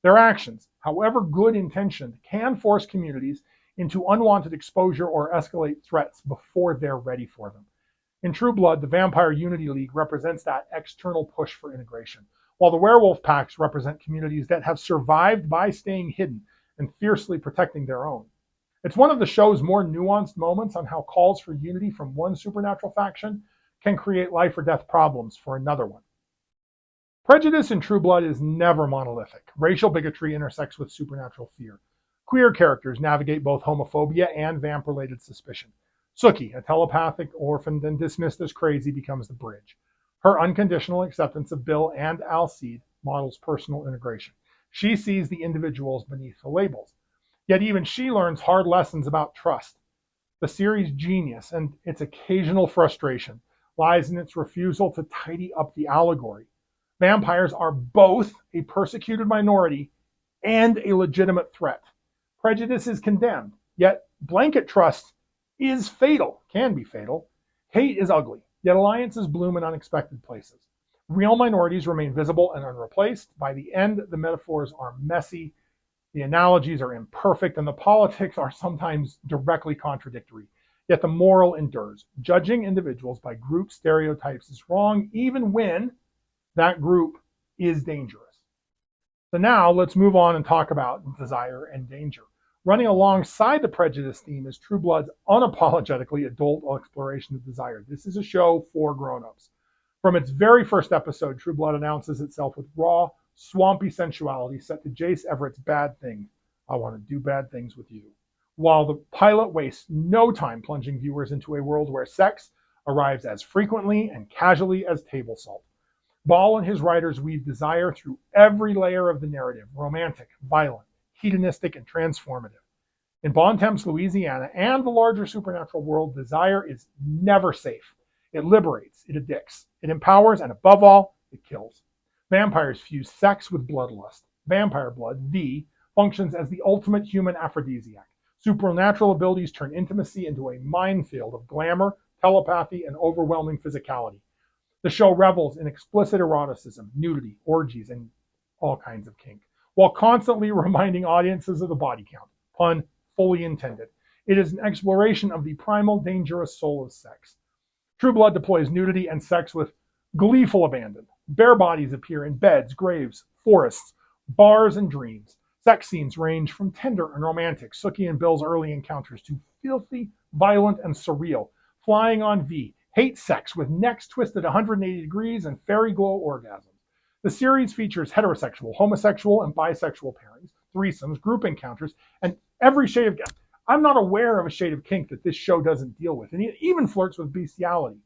Their actions, however good intentioned, can force communities into unwanted exposure or escalate threats before they're ready for them. In True Blood, the Vampire Unity League represents that external push for integration, while the werewolf packs represent communities that have survived by staying hidden and fiercely protecting their own. It's one of the show's more nuanced moments on how calls for unity from one supernatural faction can create life or death problems for another one. Prejudice in True Blood is never monolithic. Racial bigotry intersects with supernatural fear. Queer characters navigate both homophobia and vamp-related suspicion. Sookie, a telepathic, orphaned, and dismissed as crazy, becomes the bridge. Her unconditional acceptance of Bill and Alcide models personal integration. She sees the individuals beneath the labels. Yet even she learns hard lessons about trust. The series' genius and its occasional frustration lies in its refusal to tidy up the allegory. Vampires are both a persecuted minority and a legitimate threat. Prejudice is condemned, yet blanket trust is fatal, can be fatal. Hate is ugly, yet alliances bloom in unexpected places. Real minorities remain visible and unreplaced. By the end, the metaphors are messy, the analogies are imperfect, and the politics are sometimes directly contradictory. Yet the moral endures. Judging individuals by group stereotypes is wrong, even when that group is dangerous. So now let's move on and talk about desire and danger. Running alongside the prejudice theme is True Blood's unapologetically adult exploration of desire. This is a show for grown-ups. From its very first episode, True Blood announces itself with raw, swampy sensuality set to Jace Everett's Bad Thing. I want to do bad things with you. While the pilot wastes no time plunging viewers into a world where sex arrives as frequently and casually as table salt. Ball and his writers weave desire through every layer of the narrative, romantic, violent, hedonistic, and transformative. In Bontemps, Louisiana, and the larger supernatural world, desire is never safe. It liberates, it addicts, it empowers, and above all, it kills. Vampires fuse sex with bloodlust. Vampire blood, V, functions as the ultimate human aphrodisiac. Supernatural abilities turn intimacy into a minefield of glamour, telepathy, and overwhelming physicality. The show revels in explicit eroticism, nudity, orgies, and all kinds of kink, while constantly reminding audiences of the body count. Pun fully intended. It is an exploration of the primal, dangerous soul of sex. True Blood deploys nudity and sex with gleeful abandon. Bare bodies appear in beds, graves, forests, bars, and dreams. Sex scenes range from tender and romantic, Sookie and Bill's early encounters, to filthy, violent, and surreal. Flying on V, hate sex with necks twisted 180 degrees and fairy glow orgasms. The series features heterosexual, homosexual, and bisexual pairings, threesomes, group encounters, and every shade of... I'm not aware of a shade of kink that this show doesn't deal with, and it even flirts with bestiality.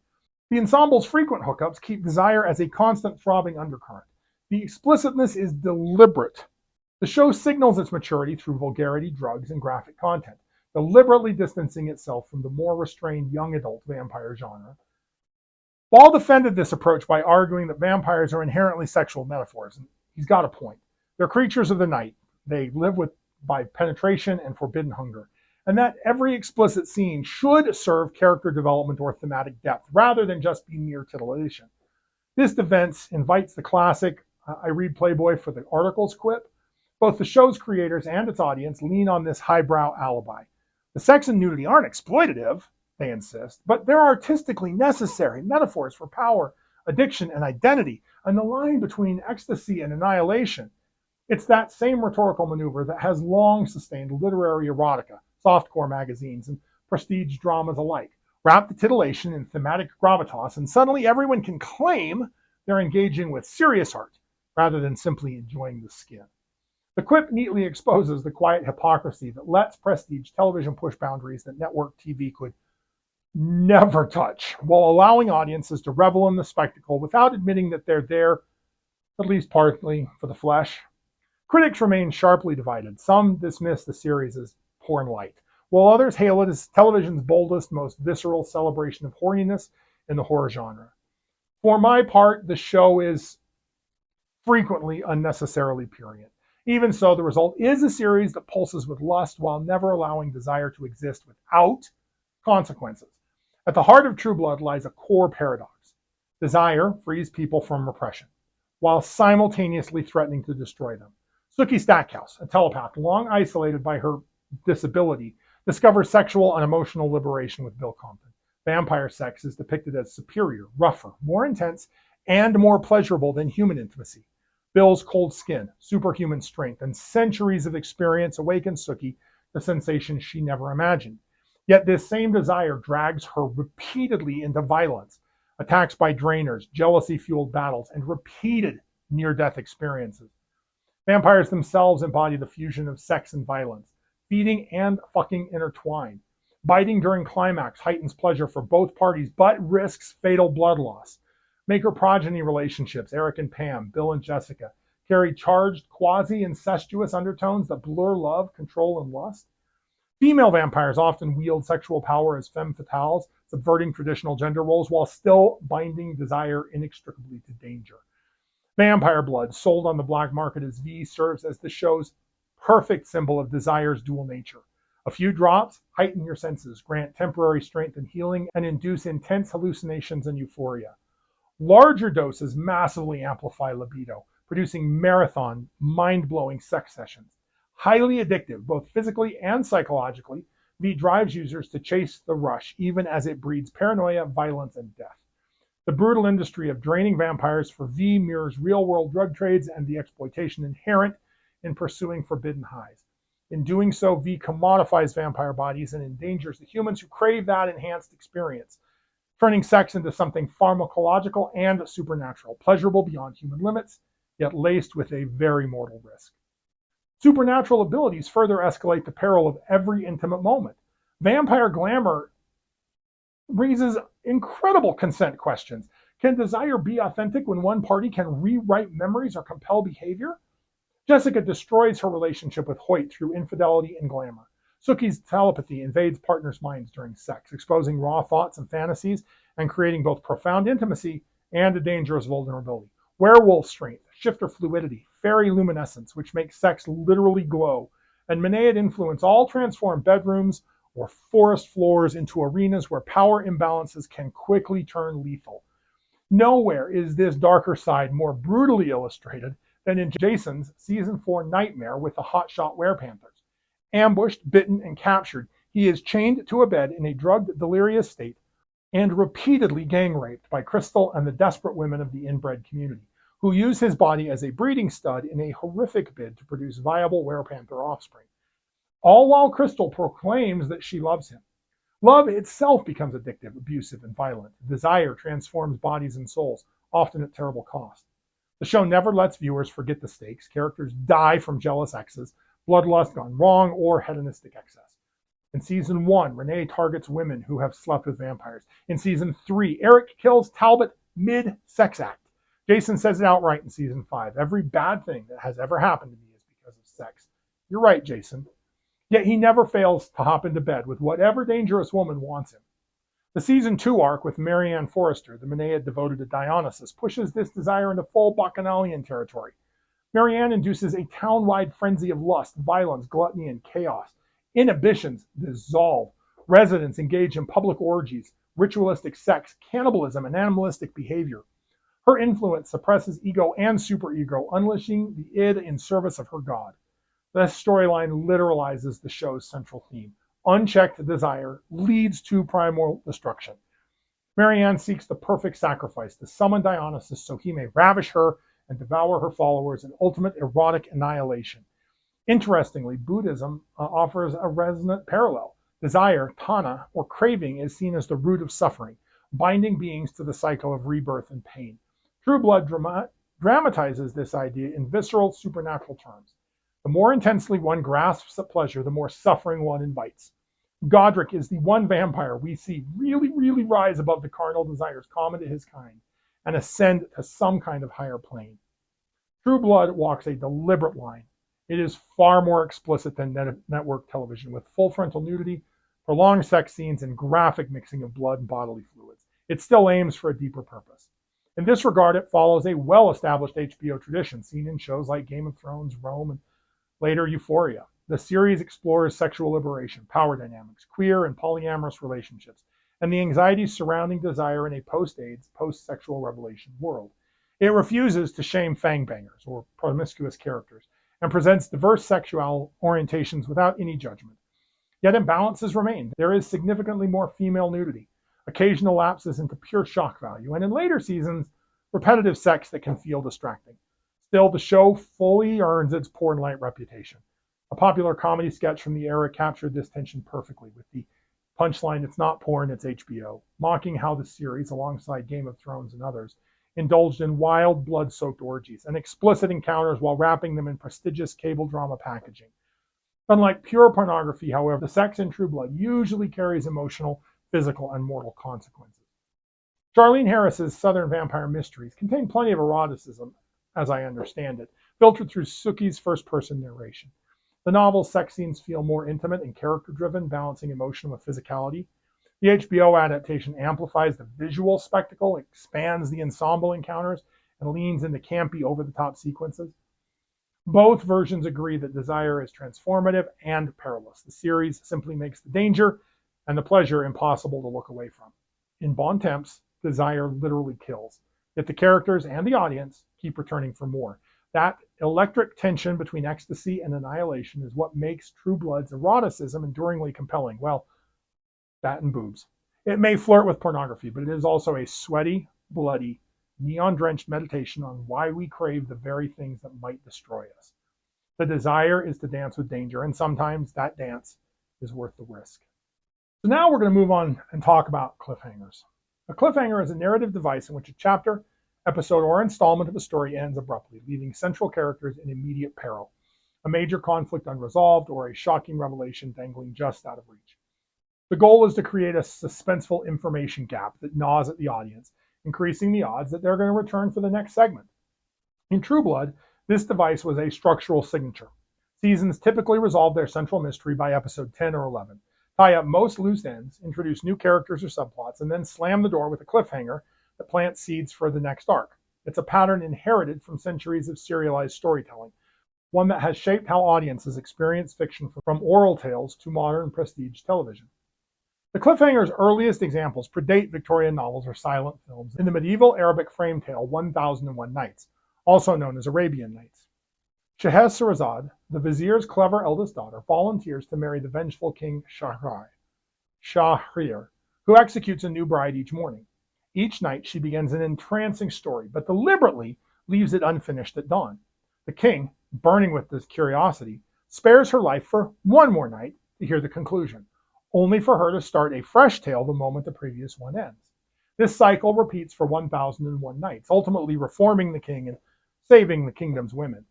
The ensemble's frequent hookups keep desire as a constant throbbing undercurrent. The explicitness is deliberate. The show signals its maturity through vulgarity, drugs, and graphic content, deliberately distancing itself from the more restrained young adult vampire genre. Ball defended this approach by arguing that vampires are inherently sexual metaphors, and he's got a point. They're creatures of the night. They live by penetration and forbidden hunger, and that every explicit scene should serve character development or thematic depth, rather than just be mere titillation. This defense invites the classic, I read Playboy for the articles quip. Both the show's creators and its audience lean on this highbrow alibi. The sex and nudity aren't exploitative, they insist, but they're artistically necessary metaphors for power, addiction, and identity, and the line between ecstasy and annihilation. It's that same rhetorical maneuver that has long sustained literary erotica, softcore magazines, and prestige dramas alike. Wrap the titillation in thematic gravitas, and suddenly everyone can claim they're engaging with serious art, rather than simply enjoying the skin. The quip neatly exposes the quiet hypocrisy that lets prestige television push boundaries that network TV could never touch, while allowing audiences to revel in the spectacle without admitting that they're there, at least partly, for the flesh. Critics remain sharply divided. Some dismiss the series as porn light, while others hail it as television's boldest, most visceral celebration of horniness in the horror genre. For my part, the show is frequently unnecessarily purient. Even so, the result is a series that pulses with lust while never allowing desire to exist without consequences. At the heart of True Blood lies a core paradox. Desire frees people from repression, while simultaneously threatening to destroy them. Sookie Stackhouse, a telepath long isolated by her disability, discovers sexual and emotional liberation with Bill Compton. Vampire sex is depicted as superior, rougher, more intense, and more pleasurable than human intimacy. Bill's cold skin, superhuman strength, and centuries of experience awaken Sookie to sensations she never imagined. Yet this same desire drags her repeatedly into violence, attacks by drainers, jealousy-fueled battles, and repeated near-death experiences. Vampires themselves embody the fusion of sex and violence, feeding and fucking intertwine. Biting during climax heightens pleasure for both parties, but risks fatal blood loss. Maker-progeny relationships, Eric and Pam, Bill and Jessica, carry charged, quasi-incestuous undertones that blur love, control, and lust. Female vampires often wield sexual power as femme fatales, subverting traditional gender roles while still binding desire inextricably to danger. Vampire blood, sold on the black market as V, serves as the show's perfect symbol of desire's dual nature. A few drops heighten your senses, grant temporary strength and healing, and induce intense hallucinations and euphoria. Larger doses massively amplify libido, producing marathon, mind-blowing sex sessions. Highly addictive, both physically and psychologically, V drives users to chase the rush, even as it breeds paranoia, violence, and death. The brutal industry of draining vampires for V mirrors real-world drug trades and the exploitation inherent in pursuing forbidden highs. In doing so, V commodifies vampire bodies and endangers the humans who crave that enhanced experience, turning sex into something pharmacological and supernatural, pleasurable beyond human limits, yet laced with a very mortal risk. Supernatural abilities further escalate the peril of every intimate moment. Vampire glamour raises incredible consent questions. Can desire be authentic when one party can rewrite memories or compel behavior? Jessica destroys her relationship with Hoyt through infidelity and glamour. Sookie's telepathy invades partners' minds during sex, exposing raw thoughts and fantasies and creating both profound intimacy and a dangerous vulnerability. Werewolf strength, shifter fluidity, fairy luminescence, which makes sex literally glow, and Maenad influence all transform bedrooms or forest floors into arenas where power imbalances can quickly turn lethal. Nowhere is this darker side more brutally illustrated than in Jason's Season 4 nightmare with the hotshot werepanthers. Ambushed, bitten, and captured, he is chained to a bed in a drugged, delirious state and repeatedly gang raped by Crystal and the desperate women of the inbred community, who use his body as a breeding stud in a horrific bid to produce viable werepanther offspring. All while Crystal proclaims that she loves him. Love itself becomes addictive, abusive, and violent. Desire transforms bodies and souls, often at terrible cost. The show never lets viewers forget the stakes. Characters die from jealous exes, bloodlust gone wrong, or hedonistic excess. In Season 1, Renee targets women who have slept with vampires. In Season 3, Eric kills Talbot mid-sex act. Jason says it outright in Season 5. Every bad thing that has ever happened to me is because of sex. You're right, Jason. Yet he never fails to hop into bed with whatever dangerous woman wants him. The Season 2 arc with Marianne Forrester, the Maenad devoted to Dionysus, pushes this desire into full Bacchanalian territory. Marianne induces a town-wide frenzy of lust, violence, gluttony, and chaos. Inhibitions dissolve. Residents engage in public orgies, ritualistic sex, cannibalism, and animalistic behavior. Her influence suppresses ego and superego, unleashing the id in service of her god. This storyline literalizes the show's central theme. Unchecked desire leads to primal destruction. Marianne seeks the perfect sacrifice to summon Dionysus so he may ravish her and devour her followers in ultimate erotic annihilation. Interestingly, Buddhism offers a resonant parallel. Desire, tanha, or craving is seen as the root of suffering, binding beings to the cycle of rebirth and pain. True Blood dramatizes this idea in visceral, supernatural terms. The more intensely one grasps at pleasure, the more suffering one invites. Godric is the one vampire we see really rise above the carnal desires common to his kind and ascend to some kind of higher plane. True Blood walks a deliberate line. It is far more explicit than network television, with full frontal nudity, prolonged sex scenes, and graphic mixing of blood and bodily fluids. It still aims for a deeper purpose. In this regard, it follows a well-established HBO tradition seen in shows like Game of Thrones, Rome, and later Euphoria. The series explores sexual liberation, power dynamics, queer and polyamorous relationships, and the anxieties surrounding desire in a post-AIDS, post-sexual revelation world. It refuses to shame fangbangers or promiscuous characters and presents diverse sexual orientations without any judgment. Yet imbalances remain. There is significantly more female nudity, occasional lapses into pure shock value, and in later seasons, repetitive sex that can feel distracting. Still, the show fully earns its porn light reputation. A popular comedy sketch from the era captured this tension perfectly with the punchline, "It's not porn, it's HBO," mocking how the series, alongside Game of Thrones and others, indulged in wild, blood-soaked orgies and explicit encounters while wrapping them in prestigious cable drama packaging. Unlike pure pornography, however, the sex in True Blood usually carries emotional, physical, and mortal consequences. Charlene Harris's Southern Vampire Mysteries contain plenty of eroticism, as I understand it, filtered through Sookie's first-person narration. The novel's sex scenes feel more intimate and character-driven, balancing emotion with physicality. The HBO adaptation amplifies the visual spectacle, expands the ensemble encounters, and leans into campy, over-the-top sequences. Both versions agree that desire is transformative and perilous. The series simply makes the danger and the pleasure impossible to look away from. In Bon Temps, desire literally kills. Yet the characters and the audience keep returning for more. That electric tension between ecstasy and annihilation is what makes True Blood's eroticism enduringly compelling. Well, that and boobs. It may flirt with pornography, but it is also a sweaty, bloody, neon-drenched meditation on why we crave the very things that might destroy us. The desire is to dance with danger, and sometimes that dance is worth the risk. So now we're going to move on and talk about cliffhangers. A cliffhanger is a narrative device in which a chapter, episode, or installment of a story ends abruptly, leaving central characters in immediate peril, a major conflict unresolved, or a shocking revelation dangling just out of reach. The goal is to create a suspenseful information gap that gnaws at the audience, increasing the odds that they're going to return for the next segment. In True Blood, this device was a structural signature. Seasons typically resolve their central mystery by episode 10 or 11, tie up most loose ends, introduce new characters or subplots, and then slam the door with a cliffhanger that plants seeds for the next arc. It's a pattern inherited from centuries of serialized storytelling, one that has shaped how audiences experience fiction from oral tales to modern prestige television. The cliffhanger's earliest examples predate Victorian novels or silent films in the medieval Arabic frame tale 1001 Nights, also known as Arabian Nights. Scheherazade, the vizier's clever eldest daughter, volunteers to marry the vengeful king Shahryar, who executes a new bride each morning. Each night she begins an entrancing story, but deliberately leaves it unfinished at dawn. The king, burning with this curiosity, spares her life for one more night to hear the conclusion, only for her to start a fresh tale the moment the previous one ends. This cycle repeats for 1001 nights, ultimately reforming the king and saving the kingdom's women.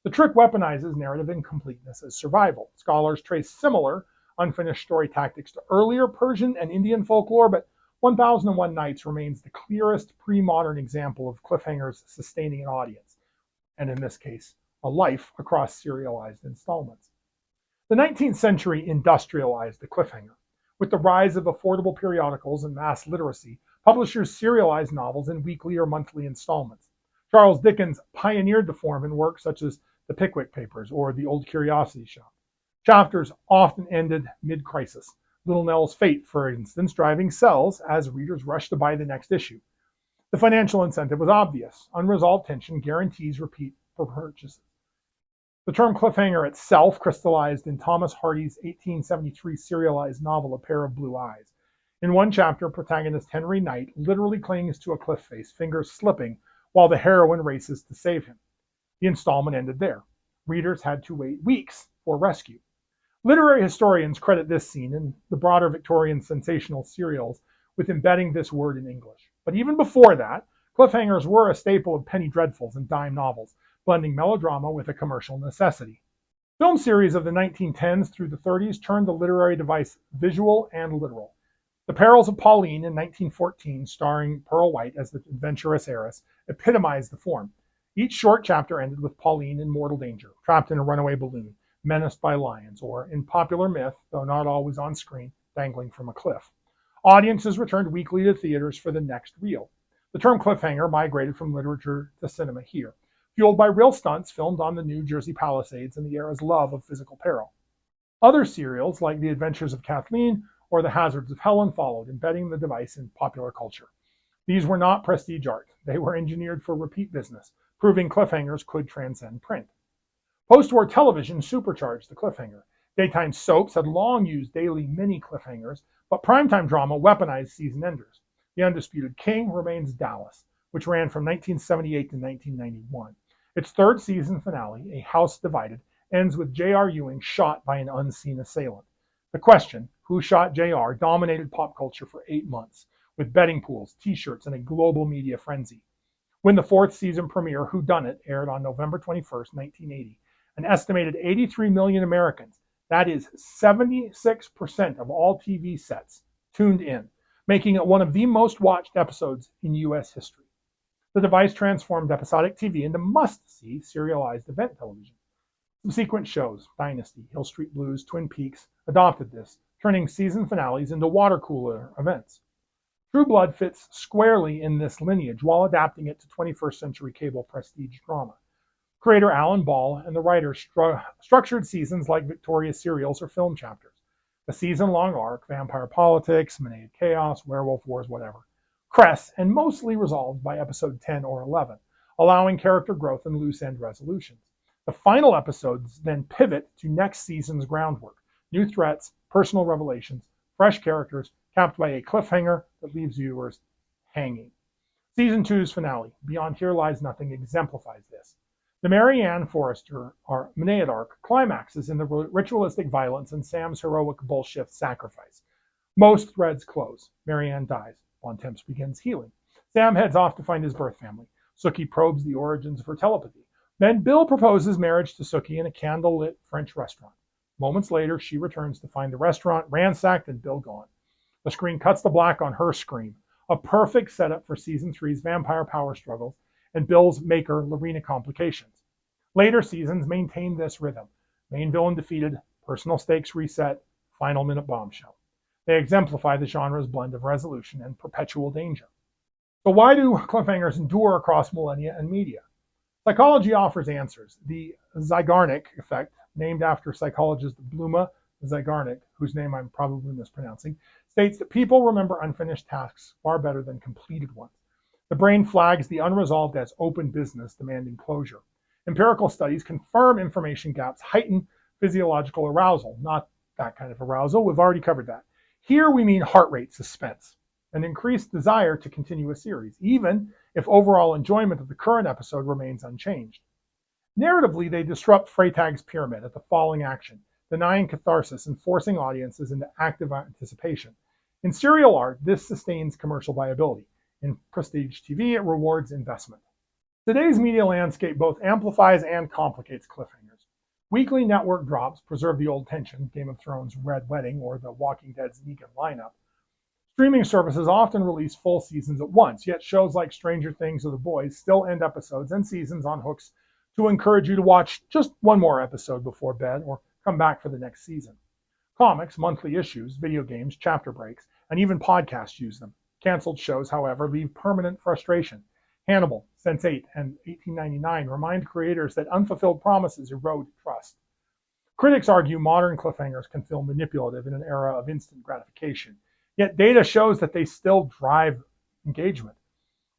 The trick weaponizes narrative incompleteness as survival. Scholars trace similar unfinished story tactics to earlier Persian and Indian folklore, but 1001 Nights remains the clearest pre-modern example of cliffhangers sustaining an audience, and in this case, a life across serialized installments. The 19th century industrialized the cliffhanger. With the rise of affordable periodicals and mass literacy, publishers serialized novels in weekly or monthly installments. Charles Dickens pioneered the form in works such as The Pickwick Papers or The Old Curiosity Shop. Chapters often ended mid-crisis. Little Nell's fate, for instance, driving sales as readers rushed to buy the next issue. The financial incentive was obvious. Unresolved tension guarantees repeat purchases. The term cliffhanger itself crystallized in Thomas Hardy's 1873 serialized novel A Pair of Blue Eyes. In one chapter, protagonist Henry Knight literally clings to a cliff face, fingers slipping, while the heroine races to save him. The installment ended there. Readers had to wait weeks for rescue. Literary historians credit this scene and the broader Victorian sensational serials with embedding this word in English. But even before that, cliffhangers were a staple of penny dreadfuls and dime novels, blending melodrama with a commercial necessity. Film series of the 1910s through the 30s turned the literary device visual and literal. The Perils of Pauline in 1914, starring Pearl White as the adventurous heiress, epitomized the form. Each short chapter ended with Pauline in mortal danger, trapped in a runaway balloon, menaced by lions, or, in popular myth, though not always on screen, dangling from a cliff. Audiences returned weekly to theaters for the next reel. The term cliffhanger migrated from literature to cinema here, fueled by real stunts filmed on the New Jersey Palisades and the era's love of physical peril. Other serials, like The Adventures of Kathleen or The Hazards of Helen, followed, embedding the device in popular culture. These were not prestige art. They were engineered for repeat business, proving cliffhangers could transcend print. Post-war television supercharged the cliffhanger. Daytime soaps had long used daily mini cliffhangers, but primetime drama weaponized season enders. The Undisputed King remains Dallas, which ran from 1978 to 1991. Its third season finale, A House Divided, ends with J.R. Ewing shot by an unseen assailant. The question, who shot J.R., dominated pop culture for 8 months, with betting pools, t-shirts, and a global media frenzy. When the fourth season premiere, Who Done It, aired on November 21st, 1980, an estimated 83 million Americans, that is 76% of all TV sets, tuned in, making it one of the most watched episodes in U.S. history. The device transformed episodic TV into must-see serialized event television. Subsequent shows, Dynasty, Hill Street Blues, Twin Peaks, adopted this, turning season finales into water cooler events. True Blood fits squarely in this lineage while adapting it to 21st century cable prestige drama. Creator Alan Ball and the writers structured seasons like Victoria serials or film chapters. A season-long arc, vampire politics, Maenad chaos, werewolf wars, whatever. Cress and mostly resolved by episode 10 or 11, allowing character growth and loose end resolutions. The final episodes then pivot to next season's groundwork, new threats, personal revelations, fresh characters, capped by a cliffhanger that leaves viewers hanging. Season 2's finale, Beyond Here Lies Nothing, exemplifies this. The Marianne Forrester Maenad arc climaxes in the ritualistic violence and Sam's heroic bullshit sacrifice. Most threads close. Marianne dies. Bontemps begins healing. Sam heads off to find his birth family. Sookie probes the origins of her telepathy. Then Bill proposes marriage to Sookie in a candlelit French restaurant. Moments later, she returns to find the restaurant ransacked and Bill gone. The screen cuts to black on her scream, a perfect setup for Season 3's vampire power struggles and Bill's maker, Lorena complications. Later seasons maintain this rhythm. Main villain defeated, personal stakes reset, final minute bombshell. They exemplify the genre's blend of resolution and perpetual danger. So why do cliffhangers endure across millennia and media? Psychology offers answers. The Zeigarnik effect, named after psychologist Bluma Zeigarnik, whose name I'm probably mispronouncing, states that people remember unfinished tasks far better than completed ones. The brain flags the unresolved as open business demanding closure. Empirical studies confirm information gaps heighten physiological arousal, not that kind of arousal. We've already covered that. Here we mean heart rate suspense, an increased desire to continue a series, even if overall enjoyment of the current episode remains unchanged. Narratively, they disrupt Freytag's pyramid at the falling action, denying catharsis and forcing audiences into active anticipation. In serial art, this sustains commercial viability. In prestige TV, it rewards investment. Today's media landscape both amplifies and complicates cliffhangers. Weekly network drops preserve the old tension, Game of Thrones' Red Wedding or The Walking Dead's Negan lineup. Streaming services often release full seasons at once, yet shows like Stranger Things or The Boys still end episodes and seasons on hooks to encourage you to watch just one more episode before bed or come back for the next season. Comics, monthly issues, video games, chapter breaks, and even podcasts use them. Canceled shows, however, leave permanent frustration. Hannibal, Sense8, and 1899 remind creators that unfulfilled promises erode trust. Critics argue modern cliffhangers can feel manipulative in an era of instant gratification, yet data shows that they still drive engagement.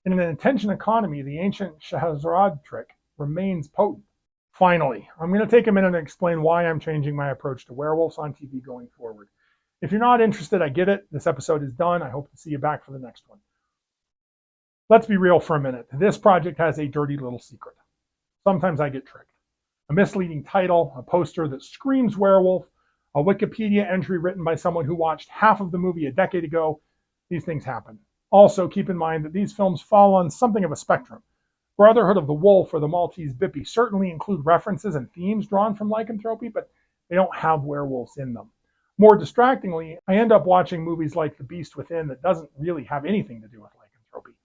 In an attention economy, the ancient Scheherazade trick remains potent. Finally, I'm going to take a minute and explain why I'm changing my approach to werewolves on TV going forward. If you're not interested, I get it. This episode is done. I hope to see you back for the next one. Let's be real for a minute. This project has a dirty little secret. Sometimes I get tricked. A misleading title, a poster that screams werewolf, a Wikipedia entry written by someone who watched half of the movie a decade ago. These things happen. Also, keep in mind that these films fall on something of a spectrum. Brotherhood of the Wolf or the Maltese Bippy certainly include references and themes drawn from lycanthropy, but they don't have werewolves in them. More distractingly, I end up watching movies like The Beast Within that doesn't really have anything to do with lycanthropy.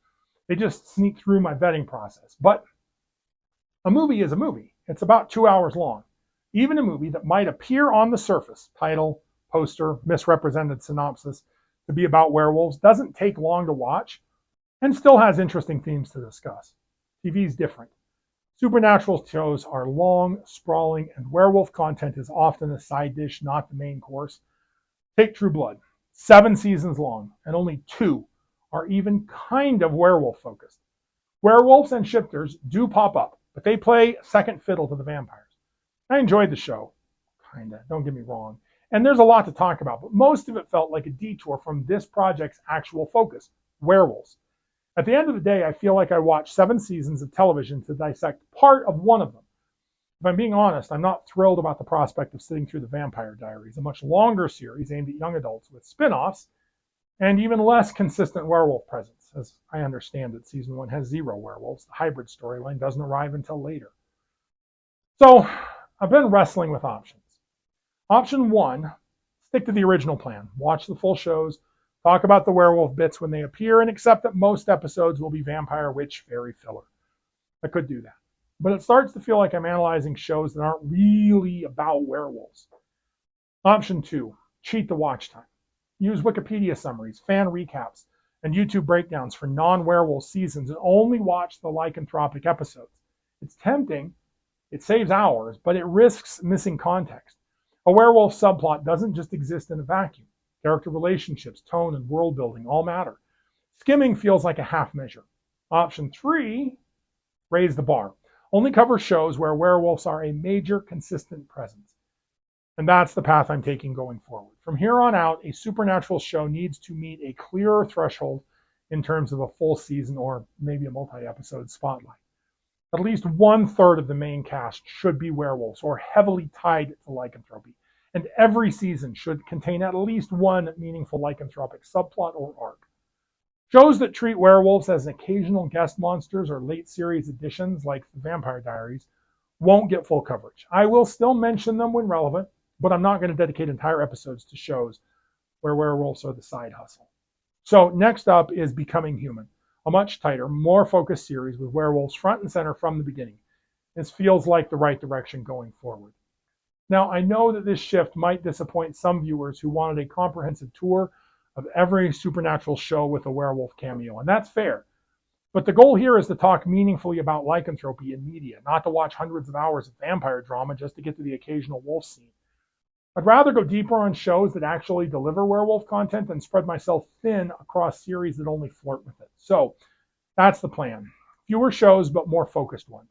They just sneak through my vetting process. But a movie is a movie. It's about 2 hours long. Even a movie that might appear on the surface, title, poster, misrepresented synopsis, to be about werewolves doesn't take long to watch and still has interesting themes to discuss. TV is different. Supernatural shows are long, sprawling, and werewolf content is often a side dish, not the main course. Take True Blood, 7 seasons long, and only 2 are even kind of werewolf focused. Werewolves and shifters do pop up, but they play second fiddle to the vampires. I enjoyed the show, kinda, don't get me wrong, and there's a lot to talk about, but most of it felt like a detour from this project's actual focus, werewolves. At the end of the day, I feel like I watched 7 seasons of television to dissect part of one of them. If I'm being honest, I'm not thrilled about the prospect of sitting through The Vampire Diaries, a much longer series aimed at young adults with spin-offs and even less consistent werewolf presence. As I understand it, season 1 has 0 werewolves. The hybrid storyline doesn't arrive until later. So I've been wrestling with options. Option 1, stick to the original plan. Watch the full shows, talk about the werewolf bits when they appear, and accept that most episodes will be vampire, witch, fairy filler. I could do that. But it starts to feel like I'm analyzing shows that aren't really about werewolves. Option 2, cheat the watch time. Use Wikipedia summaries, fan recaps, and YouTube breakdowns for non-werewolf seasons and only watch the lycanthropic episodes. It's tempting, it saves hours, but it risks missing context. A werewolf subplot doesn't just exist in a vacuum. Character relationships, tone, and world building all matter. Skimming feels like a half measure. Option 3, raise the bar. Only cover shows where werewolves are a major consistent presence. And that's the path I'm taking going forward. From here on out, a supernatural show needs to meet a clearer threshold in terms of a full season or maybe a multi-episode spotlight. At least 1/3 of the main cast should be werewolves or heavily tied to lycanthropy. And every season should contain at least one meaningful lycanthropic subplot or arc. Shows that treat werewolves as occasional guest monsters or late series additions like The Vampire Diaries won't get full coverage. I will still mention them when relevant, but I'm not going to dedicate entire episodes to shows where werewolves are the side hustle. So next up is Becoming Human, a much tighter, more focused series with werewolves front and center from the beginning. This feels like the right direction going forward. Now, I know that this shift might disappoint some viewers who wanted a comprehensive tour of every supernatural show with a werewolf cameo, and that's fair. But the goal here is to talk meaningfully about lycanthropy in media, not to watch hundreds of hours of vampire drama just to get to the occasional wolf scene. I'd rather go deeper on shows that actually deliver werewolf content than spread myself thin across series that only flirt with it. So that's the plan. Fewer shows, but more focused ones.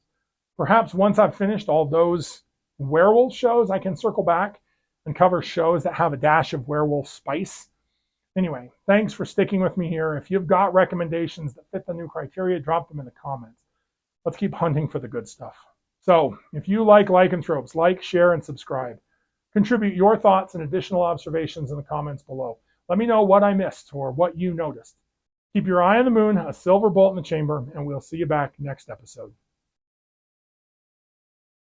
Perhaps once I've finished all those werewolf shows, I can circle back and cover shows that have a dash of werewolf spice. Anyway, thanks for sticking with me here. If you've got recommendations that fit the new criteria, drop them in the comments. Let's keep hunting for the good stuff. So if you like lycanthropes, like, share, and subscribe. Contribute your thoughts and additional observations in the comments below. Let me know what I missed or what you noticed. Keep your eye on the moon, a silver bullet in the chamber, and we'll see you back next episode.